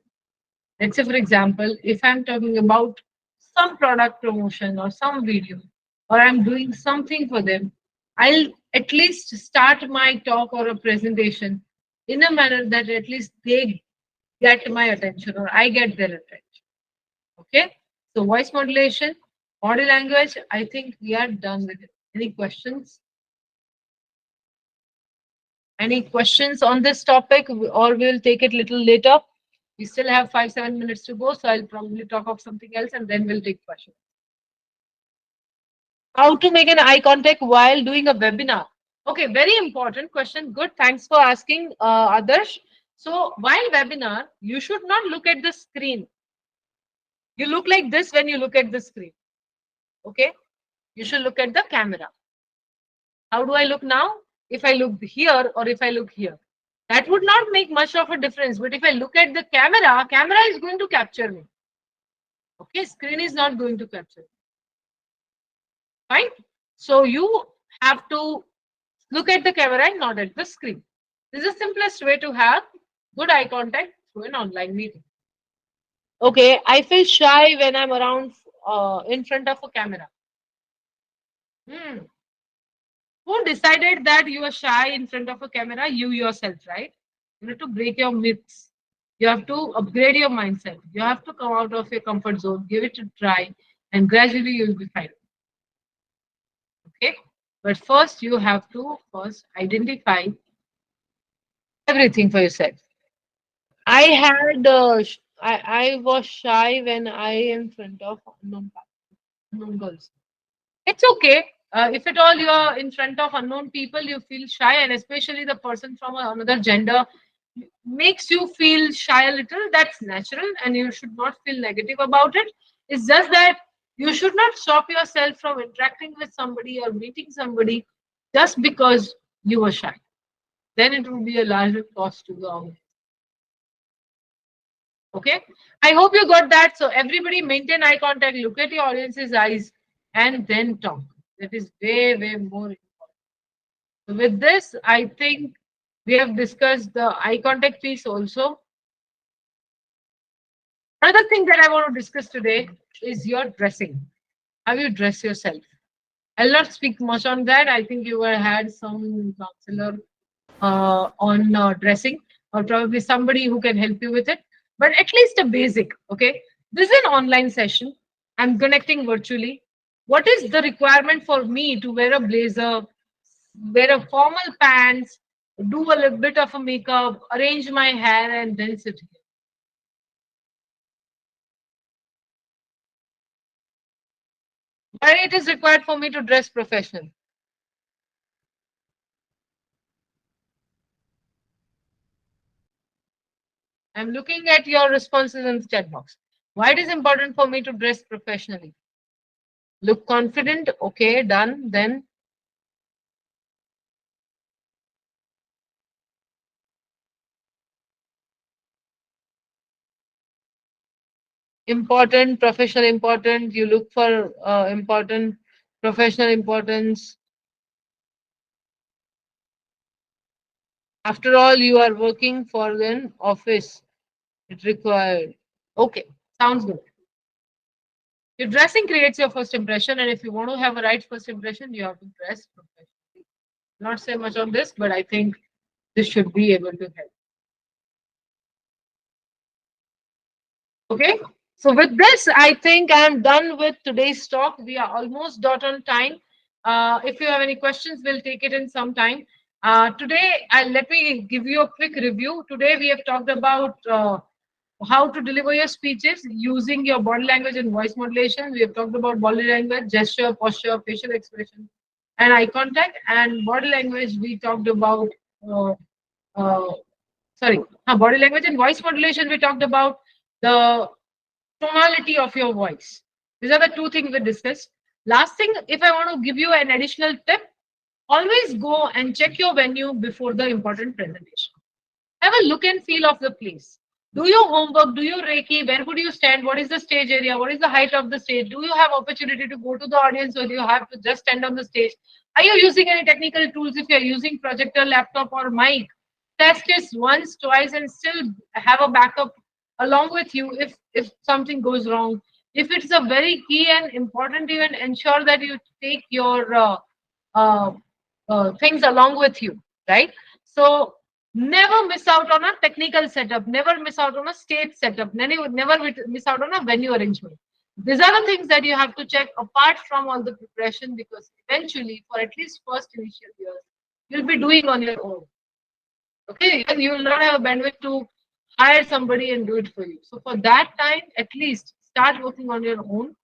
Let's say, for example, if I'm talking about some product promotion or some video, or I'm doing something for them, I'll at least start my talk or a presentation in a manner that at least they get my attention or I get their attention. Okay. So, voice modulation, body language, I think we are done with it. Any questions? Any questions on this topic, or we'll take it little later? We still have 5-7 minutes to go, so I'll probably talk of something else and then we'll take questions. How to make an eye contact while doing a webinar? Okay, very important question. Good, thanks for asking, Adarsh. So while webinar, you should not look at the screen. You look like this when you look at the screen. Okay, you should look at the camera. How do I look now? If I look here or if I look here, that would not make much of a difference. But if I look at the camera, camera is going to capture me. Okay, screen is not going to capture. Fine. So you have to look at the camera and not at the screen. This is the simplest way to have good eye contact through an online meeting. Okay, I feel shy when I'm around in front of a camera. Hmm. Who decided that you are shy in front of a camera? You yourself, right? You have to break your myths. You have to upgrade your mindset. You have to come out of your comfort zone, give it a try, and gradually you'll be fine. Okay, but first you have to first identify everything for yourself. I had I was shy when I am in front of unknown girls. It's okay. If at all you are in front of unknown people, you feel shy, and especially the person from another gender makes you feel shy a little. That's natural, and you should not feel negative about it. It's just that you should not stop yourself from interacting with somebody or meeting somebody just because you were shy. Then it will be a larger cost to the organization. Okay. I hope you got that. So everybody maintain eye contact, look at your audience's eyes, and then talk. That is way, way more important. So with this, I think we have discussed the eye contact piece also. Another thing that I want to discuss today is your dressing. How you dress yourself. I'll not speak much on that. I think you had some counselor on dressing, or probably somebody who can help you with it. But at least a basic. Okay. This is an online session. I'm connecting virtually. What is the requirement for me to wear a blazer, wear a formal pants, do a little bit of a makeup, arrange my hair, and then sit here? Why it is required for me to dress professional? I'm looking at your responses in the chat box. Why it is important for me to dress professionally? Look confident. Okay, done. Then important, professional important. You look for important, professional importance. After all, you are working for an office. It required. Okay, sounds good. Your dressing creates your first impression, and if you want to have a right first impression, you have to dress professionally. Not say much on this, but I think this should be able to help. Okay. So with this, I think I'm done with today's talk. We are almost dot on time. If you have any questions, we'll take it in some time. Today, let me give you a quick review. Today, we have talked about how to deliver your speeches using your body language and voice modulation. We have talked about body language, gesture, posture, facial expression, and eye contact. And body language, we talked about, uh, uh, body language and voice modulation. We talked about the tonality of your voice. These are the two things we discussed. Last thing, if I want to give you an additional tip, always go and check your venue before the important presentation. Have a look and feel of the place. Do your homework, do your Reiki, where would you stand, what is the stage area, what is the height of the stage, do you have opportunity to go to the audience or do you have to just stand on the stage? Are you using any technical tools? If you're using projector, laptop or mic, test it once, twice and still have a backup along with you if something goes wrong. If it's a very key and important event, ensure that you take your uh, things along with you, right? So never miss out on a technical setup, never miss out on a stage setup, never miss out on a venue arrangement. These are the things that you have to check apart from all the preparation, because eventually for at least first initial years you'll be doing on your own. Okay, and you will not have a bandwidth to hire somebody and do it for you. So for that time, at least start working on your own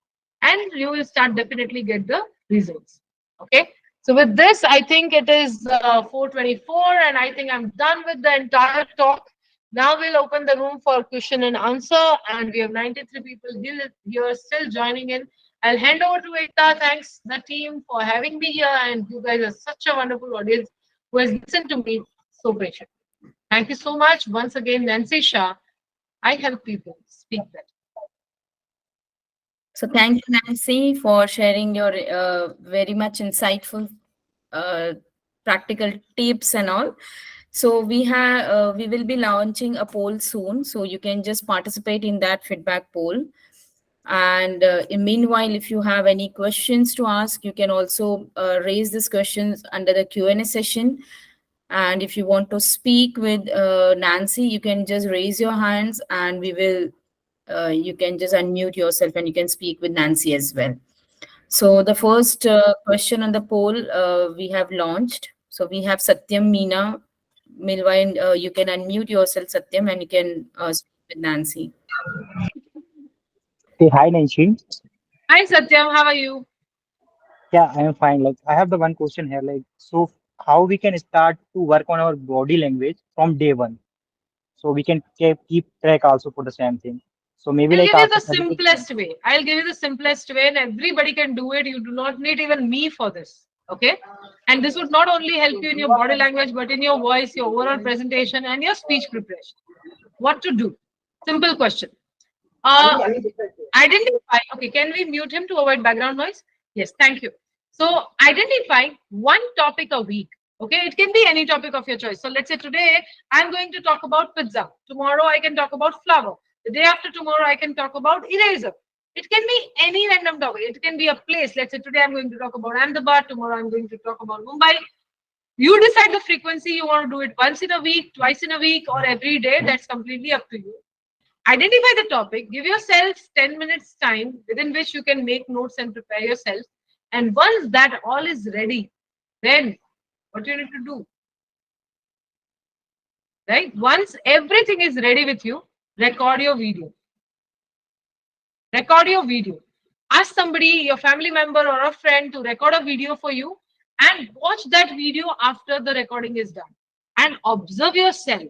and you will start definitely get the results. Okay. So with this, I think it is 4:24 and I think I'm done with the entire talk. Now we'll open the room for question and answer, and we have 93 people here still joining in. I'll hand over to Ekta. Thanks the team for having me here, and you guys are such a wonderful audience who has listened to me so patiently. Thank you so much. Once again, Nancy Shah. I help people speak better. So thank you, Nancy, for sharing your very much insightful uh, practical tips and all. So we will be launching a poll soon, so you can just participate in that feedback poll. And meanwhile, if you have any questions to ask, you can also raise these questions under the Q&A session. And if you want to speak with Nancy, you can just raise your hands and we will you can just unmute yourself and you can speak with Nancy as well. So the first question on the poll we have launched. So we have Satyam Meena. Meanwhile, you can unmute yourself, Satyam, and you can speak with Nancy. Hey, hi Nancy. Hi Satyam, how are you? Yeah, I am fine. Like, I have the one question here. Like, so how we can start to work on our body language from day one? So we can keep track also for the same thing. So maybe I'll like give you after the 30. simplest way. I'll give you the simplest way, and everybody can do it. You do not need even me for this. Okay. And this would not only help you in your body language, but in your voice, your overall presentation, and your speech preparation. What to do? Simple question. Uh, Identify. Okay, can we mute him to avoid background noise? Yes, thank you. So identify one topic a week. Okay, it can be any topic of your choice. So let's say today I'm going to talk about pizza. Tomorrow I can talk about flower. The day after tomorrow I can talk about eraser. It can be any random topic. It can be a place. Let's say today I'm going to talk about Ahmedabad. Tomorrow I'm going to talk about Mumbai. You decide the frequency. You want to do it once in a week, twice in a week, or every day. That's completely up to you. Identify the topic, give yourself 10 minutes time within which you can make notes and prepare yourself. And once that all is ready, then what you need to do, right? Once everything is ready with you, record your video. Record your video. Ask somebody, your family member or a friend, to record a video for you and watch that video after the recording is done. And observe yourself.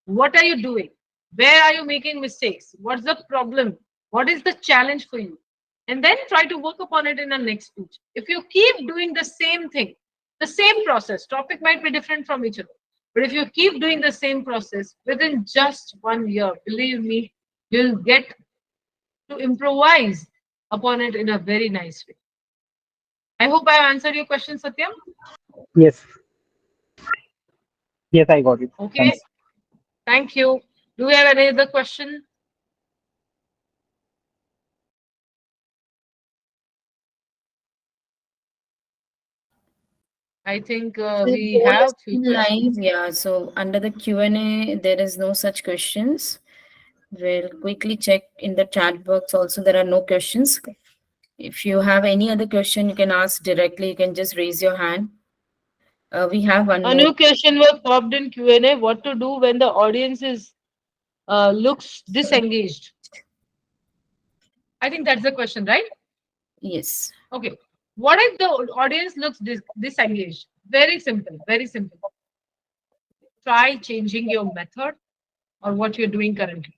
What are you doing? Where are you making mistakes? What's the problem? What is the challenge for you? And then try to work upon it in the next speech. If you keep doing the same thing, the same process, topic might be different from each other. But if you keep doing the same process within just 1 year, believe me, you'll get to improvise upon it in a very nice way. I hope I answered your question, Satyam. Yes, yes, I got it. Okay. Thanks. Thank you. Do we have any other question? I think The we poll have is few still questions. live, yeah. So under the Q&A, there is no such questions. We'll quickly check in the chat box. Also, there are no questions. If you have any other question, you can ask directly. You can just raise your hand. We have one A more. new question was popped in Q&A. What to do when the audience is looks disengaged? I think that's the question, right? Yes. Okay. What if the audience looks disengaged? Very simple, very simple. Try changing your method or what you're doing currently.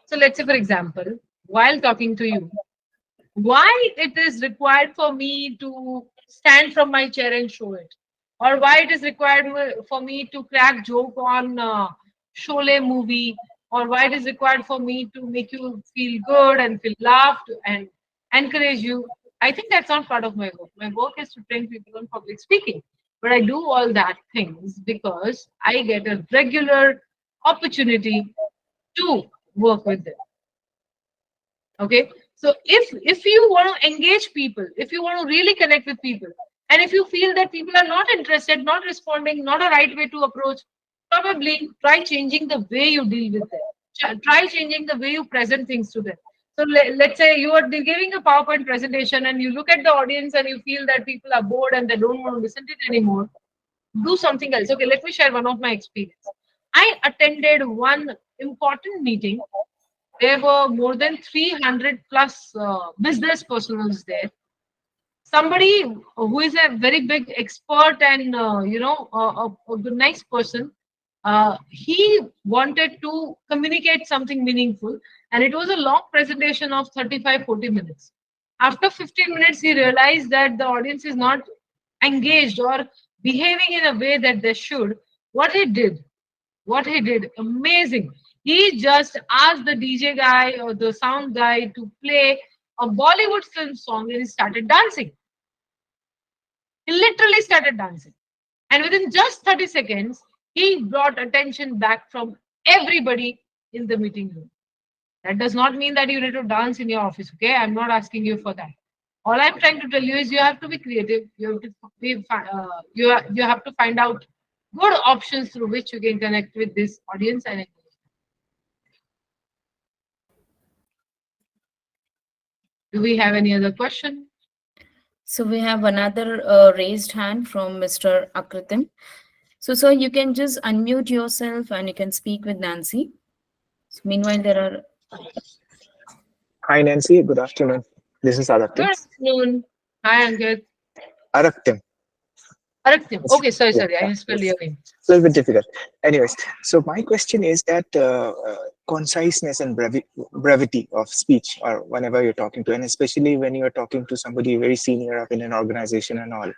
So let's say, for example, while talking to you, why it is required for me to stand from my chair and show it, or why it is required for me to crack joke on Sholay movie, or why it is required for me to make you feel good and feel laughed and encourage you. I think that's not part of my work. My work is to train people on public speaking, but I do all that things because I get a regular opportunity to work with them. Okay, so if you want to engage people, if you want to really connect with people, and if you feel that people are not interested, not responding, not a right way to approach, probably try changing the way you deal with them. Try changing the way you present things to them. So let's say you are giving a PowerPoint presentation and you look at the audience and you feel that people are bored and they don't want to listen to it anymore. Do something else. Okay, let me share one of my experience. I attended one important meeting. There were more than 300 plus business personals there. Somebody who is a very big expert and a good nice person, he wanted to communicate something meaningful, and it was a long presentation of 35-40 minutes. After 15 minutes, he realized that the audience is not engaged or behaving in a way that they should. What he did, amazing. He just asked the DJ guy or the sound guy to play a Bollywood film song and he started dancing. He literally started dancing. And within just 30 seconds, he brought attention back from everybody in the meeting room. That does not mean that you need to dance in your office, okay? I'm not asking you for that. All I'm trying to tell you is you have to be creative. You have to you have to find out good options through which you can connect with this audience and do we have any other question? So we have another raised hand from Mr. Akritim. So, sir, you can just unmute yourself and you can speak with Nancy. So meanwhile, there are. Hi, Nancy. Good afternoon. This is Good Araktim. afternoon. Hi, Ankit. Araktim. Araktim. Okay, sorry, Yeah, sorry. I spelled your name. a little bit difficult. Anyways, so my question is that conciseness and brevity of speech, or whenever you're talking to, and especially when you're talking to somebody very senior up in an organization and all,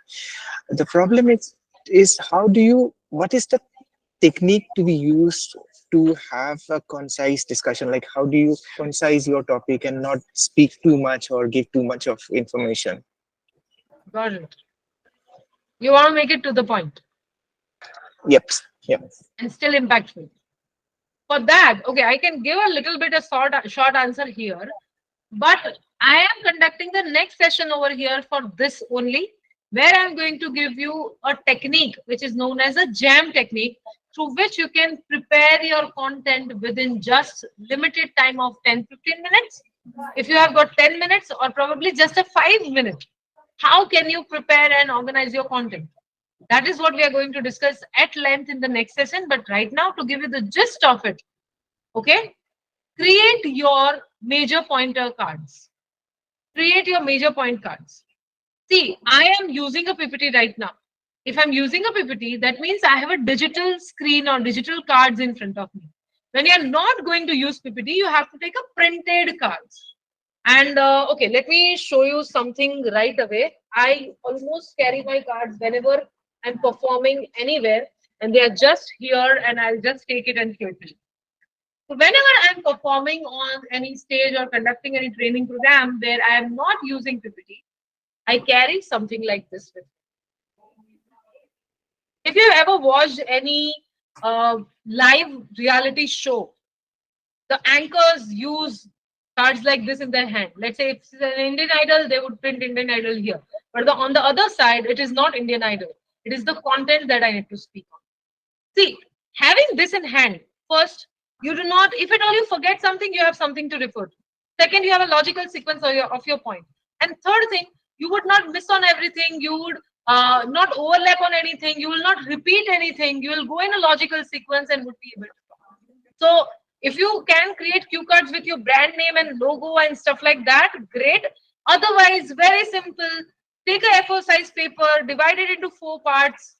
the problem is how do you? What is the technique to be used to have a concise discussion? Like, how do you concise your topic and not speak too much or give too much of information? Got it. You want to make it to the point Yep. Yep. and still impactful. For that, okay, I can give a little bit of short answer here, but I am conducting the next session over here for this only, where I'm going to give you a technique which is known as a jam technique, through which you can prepare your content within just limited time of 10-15 minutes. If you have got 10 minutes or probably just a 5 minute, how can you prepare and organize your content? That is what we are going to discuss at length in the next session. But right now, to give you the gist of it, okay, create your major pointer cards. Create your major point cards. See, I am using a PPT right now. If I'm using a PPT, that means I have a digital screen or digital cards in front of me. When you're not going to use PPT, you have to take a printed cards. And okay, let me show you something right away. I almost carry my cards whenever I'm performing anywhere, and they are just here, and I'll just take it and show it to you. So whenever I'm performing on any stage or conducting any training program where I am not using PPT, I carry something like this with me. If you've ever watched any live reality show, the anchors use cards like this in their hand. Let's say if it's an Indian Idol, they would print Indian Idol here. But on the other side, it is not Indian Idol. It is the content that I need to speak on. See, having this in hand, first, you do not, if at all you forget something, you have something to refer to. Second, you have a logical sequence of your point. And third thing, you would not miss on everything. You would not overlap on anything. You will not repeat anything. You will go in a logical sequence and would be able to talk. So if you can create cue cards with your brand name and logo and stuff like that, great. Otherwise, very simple. Take a A4 size paper, divide it into 4 parts,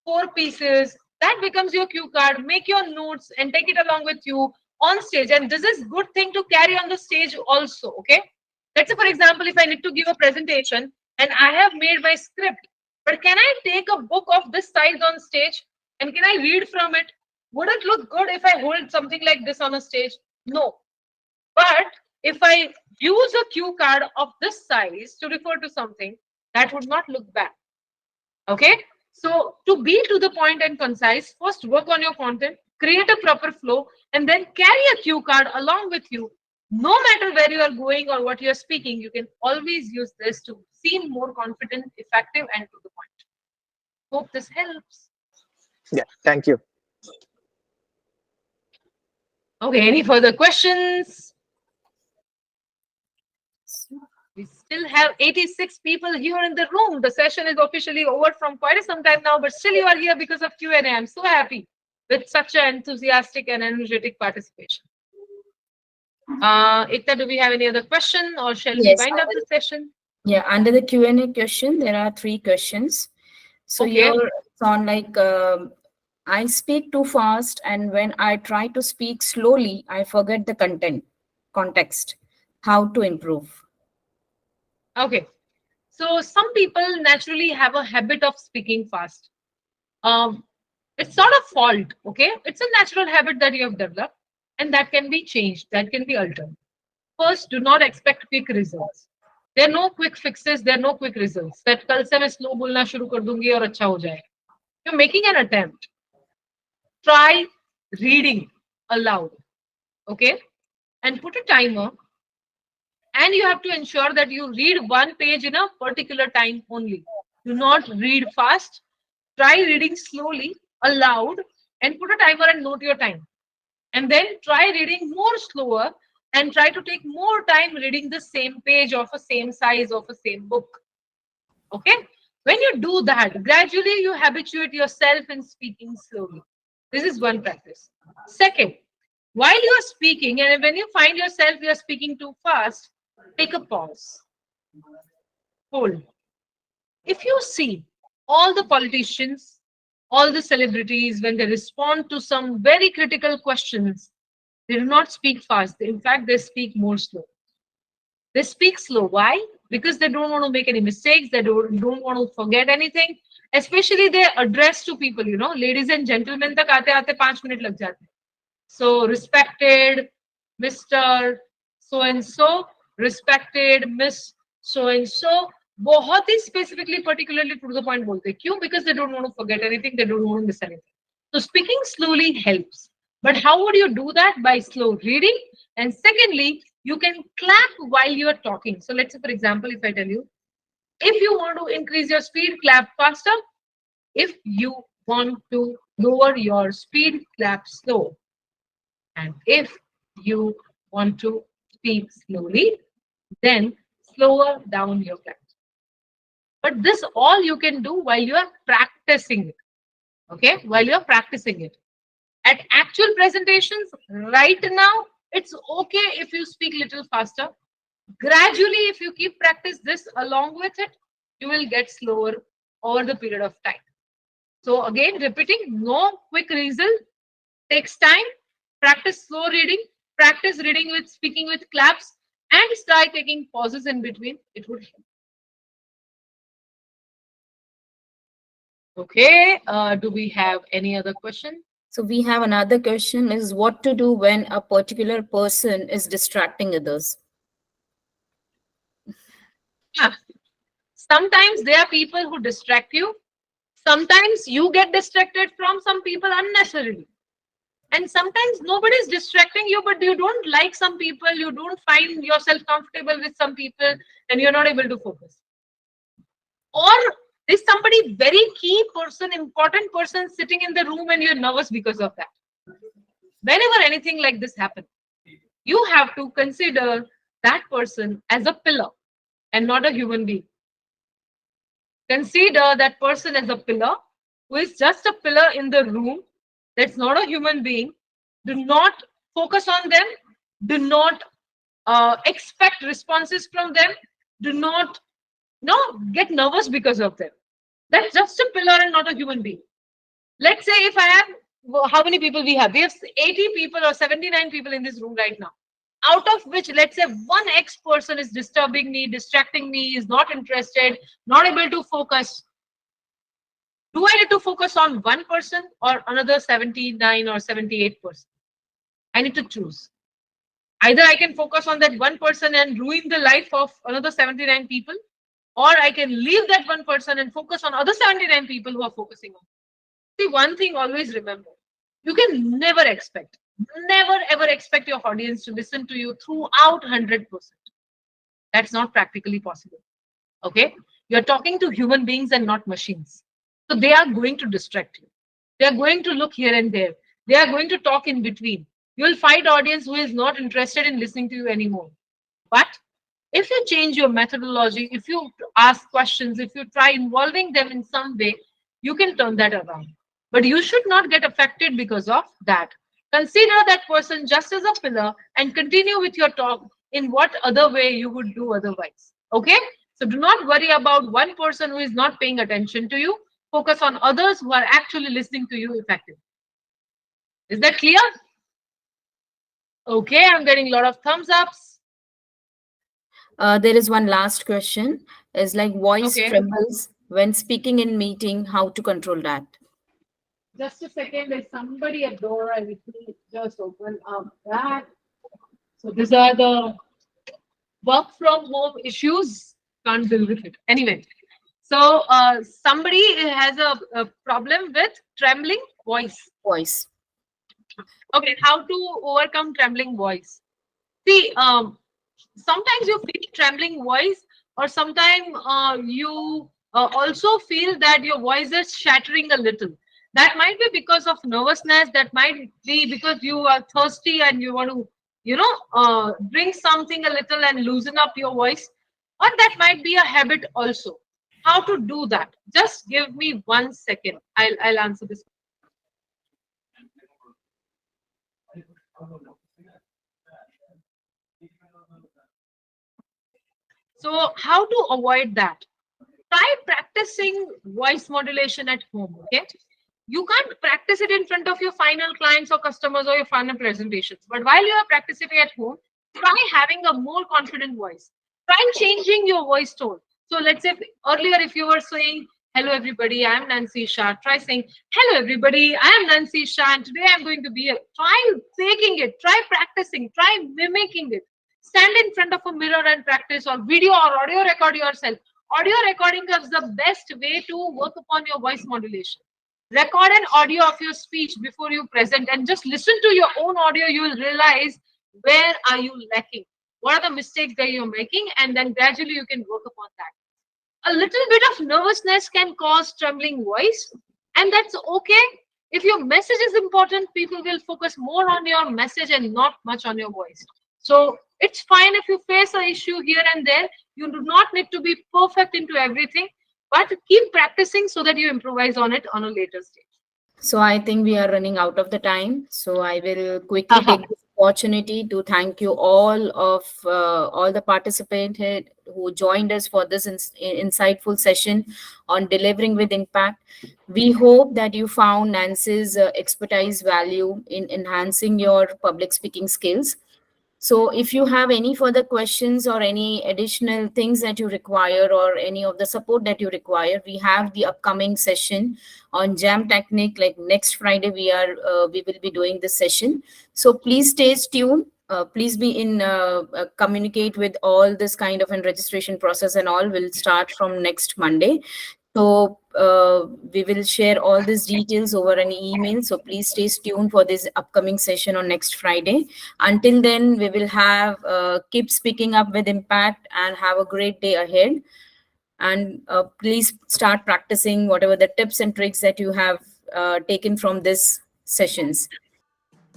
4 pieces. That becomes your cue card. Make your notes and take it along with you on stage. And this is good thing to carry on the stage also. Okay. Let's say, for example, if I need to give a presentation and I have made my script, but can I take a book of this size on stage and can I read from it? Would it look good if I hold something like this on a stage? No. But if I use a cue card of this size to refer to something, that would not look bad. Okay. So to be to the point and concise, first work on your content, create a proper flow, and then carry a cue card along with you. No matter where you are going or what you are speaking, you can always use this to seem more confident, effective, and to the point. Hope this helps. Yeah, thank you. Okay, any further questions? We still have 86 people here in the room. The session is officially over from quite some time now, but still you are here because of Q&A. I'm so happy with such an enthusiastic and energetic participation. Ekta, do we have any other question or shall we Yes. wind up the session? Yeah, under the Q&A question, there are 3 questions. So Okay. here it's on like, I speak too fast, and when I try to speak slowly, I forget the context. How to improve? Okay. So some people naturally have a habit of speaking fast. It's not a fault, okay? It's a natural habit that you have developed and that can be changed, that can be altered. First, do not expect quick results. There are no quick fixes, there are no quick results. That कल से मैं slow बोलना शुरू कर दूंगी और अच्छा हो जाएगा. You're making an attempt. Try reading aloud, okay? And put a timer. And you have to ensure that you read one page in a particular time only. Do not read fast. Try reading slowly, aloud, and put a timer and note your time. And then try reading more slower and try to take more time reading the same page of a same size of a same book. Okay? When you do that, gradually you habituate yourself in speaking slowly. This is one practice. Second, while you are speaking and when you find yourself you are speaking too fast, take a pause. Hold. If you see all the politicians, all the celebrities, when they respond to some very critical questions, they do not speak fast. In fact, they speak more slow. They speak slow. Why? Because they don't want to make any mistakes. They don't want to forget anything. Especially they address to people, you know, ladies and gentlemen, tak aate aate 5 minutes lag jate. So respected Mr. So and so, respected Miss so and so. बहुत ही specifically, particularly to the point बोलते हैं. क्यों? Because they don't want to forget anything. They don't want to miss anything. So speaking slowly helps. But how would you do that? By slow reading. And secondly, you can clap while you are talking. So let's say, for example, if I tell you, if you want to increase your speed, clap faster. If you want to lower your speed, clap slow. And if you want to speak slowly, then slower down your clap. But this all you can do while you are practicing it. Okay, while you are practicing it. At actual presentations, right now, it's okay if you speak little faster. Gradually, if you keep practice this along with it, you will get slower over the period of time. So again, repeating, no quick result, takes time. Practice slow reading, practice reading with speaking with claps, and start taking pauses in between. It would help. Okay, do we have any other question? So we have another question is what to do when a particular person is distracting others. Sometimes there are people who distract you. Sometimes you get distracted from some people unnecessarily. And sometimes nobody is distracting you, but you don't like some people, you don't find yourself comfortable with some people, and you're not able to focus. Or there's somebody very key person, important person sitting in the room and you're nervous because of that. Whenever anything like this happens, you have to consider that person as a pillar and not a human being. Consider that person as a pillar who is just a pillar in the room. That's not a human being. Do not focus on them. Do not expect responses from them. Do not get nervous because of them. That's just a pillar and not a human being. Let's say if I have, how many people we have? We have 80 people or 79 people in this room right now. Out of which, let's say one X person is disturbing me, distracting me, is not interested, not able to focus. Do I need to focus on one person or another 79 or 78%? I need to choose. Either I can focus on that one person and ruin the life of another 79 people, or I can leave that one person and focus on other 79 people who are focusing on. See, one thing always remember, you can never ever expect your audience to listen to you throughout 100%. That's not practically possible. Okay? You're talking to human beings and not machines. So they are going to distract you. They are going to look here and there. They are going to talk in between. You will find audience who is not interested in listening to you anymore. But if you change your methodology, if you ask questions, if you try involving them in some way, you can turn that around. But you should not get affected because of that. Consider that person just as a pillar and continue with your talk in what other way you would do otherwise. Okay? So do not worry about one person who is not paying attention to you. Focus on others who are actually listening to you effectively. Is that clear? Okay, I'm getting a lot of thumbs ups. There is one last question. Is like voice Okay. trembles when speaking in meeting. How to control that? Just a second, there's somebody at door. I will just open up that. So these are the work from home issues. Can't deal with it. Anyway, so somebody has a problem with trembling voice. Voice. Okay, how to overcome trembling voice? See, sometimes you feel trembling voice, or sometimes you also feel that your voice is shattering a little. That might be because of nervousness. That might be because you are thirsty and you want to, drink something a little and loosen up your voice. Or that might be a habit also. How to do that? Just give me 1 second. I'll answer this. So how to avoid that? Try practicing voice modulation at home. Okay, you can't practice it in front of your final clients or customers or your final presentations, but while you are practicing at home, try having a more confident voice. Try changing your voice tone. So let's say earlier, if you were saying hello everybody, I am Nancy Shah, try saying hello everybody, I am Nancy Shah and today I'm going to be here. Try taking it, try practicing, try mimicking it. Stand in front of a mirror and practice, or video or audio record yourself. Audio recording is the best way to work upon your voice modulation. Record an audio of your speech before you present and just listen to your own audio. You will realize where are you lacking, what are the mistakes that you're making, and then gradually you can work upon that. A little bit of nervousness can cause trembling voice, and that's okay. If your message is important, people will focus more on your message and not much on your voice. So it's fine if you face an issue here and there. You do not need to be perfect into everything, but keep practicing so that you improvise on it on a later stage. So I think we are running out of the time. So I will quickly take this opportunity to thank you all the participants who joined us for this insightful session on delivering with impact. We hope that you found Nancy's expertise value in enhancing your public speaking skills. So if you have any further questions or any additional things that you require or any of the support that you require, we have the upcoming session on Jam Technique. Like next Friday, we will be doing this session. So please stay tuned. Please be in communicate with all this kind of registration process and all will start from next Monday. So we will share all these details over an email. So please stay tuned for this upcoming session on next Friday. Until then, we will have keep speaking up with impact and have a great day ahead. And please start practicing whatever the tips and tricks that you have taken from this sessions.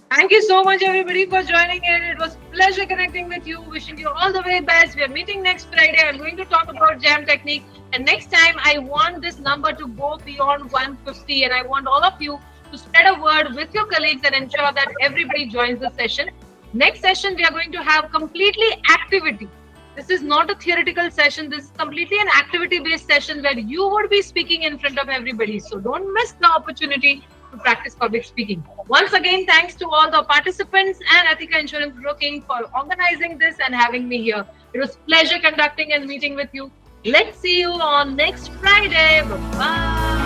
Thank you so much, everybody, for joining in. It was a pleasure connecting with you. Wishing you all the very best. We are meeting next Friday. I'm going to talk about Jam Technique. And next time, I want this number to go beyond 150. And I want all of you to spread a word with your colleagues and ensure that everybody joins the session. Next session, we are going to have completely activity. This is not a theoretical session. This is completely an activity-based session where you would be speaking in front of everybody. So don't miss the opportunity to practice public speaking. Once again, thanks to all the participants and Ethika Insurance Broking for organizing this and having me here. It was a pleasure conducting and meeting with you. Let's see you on next Friday. Bye-bye.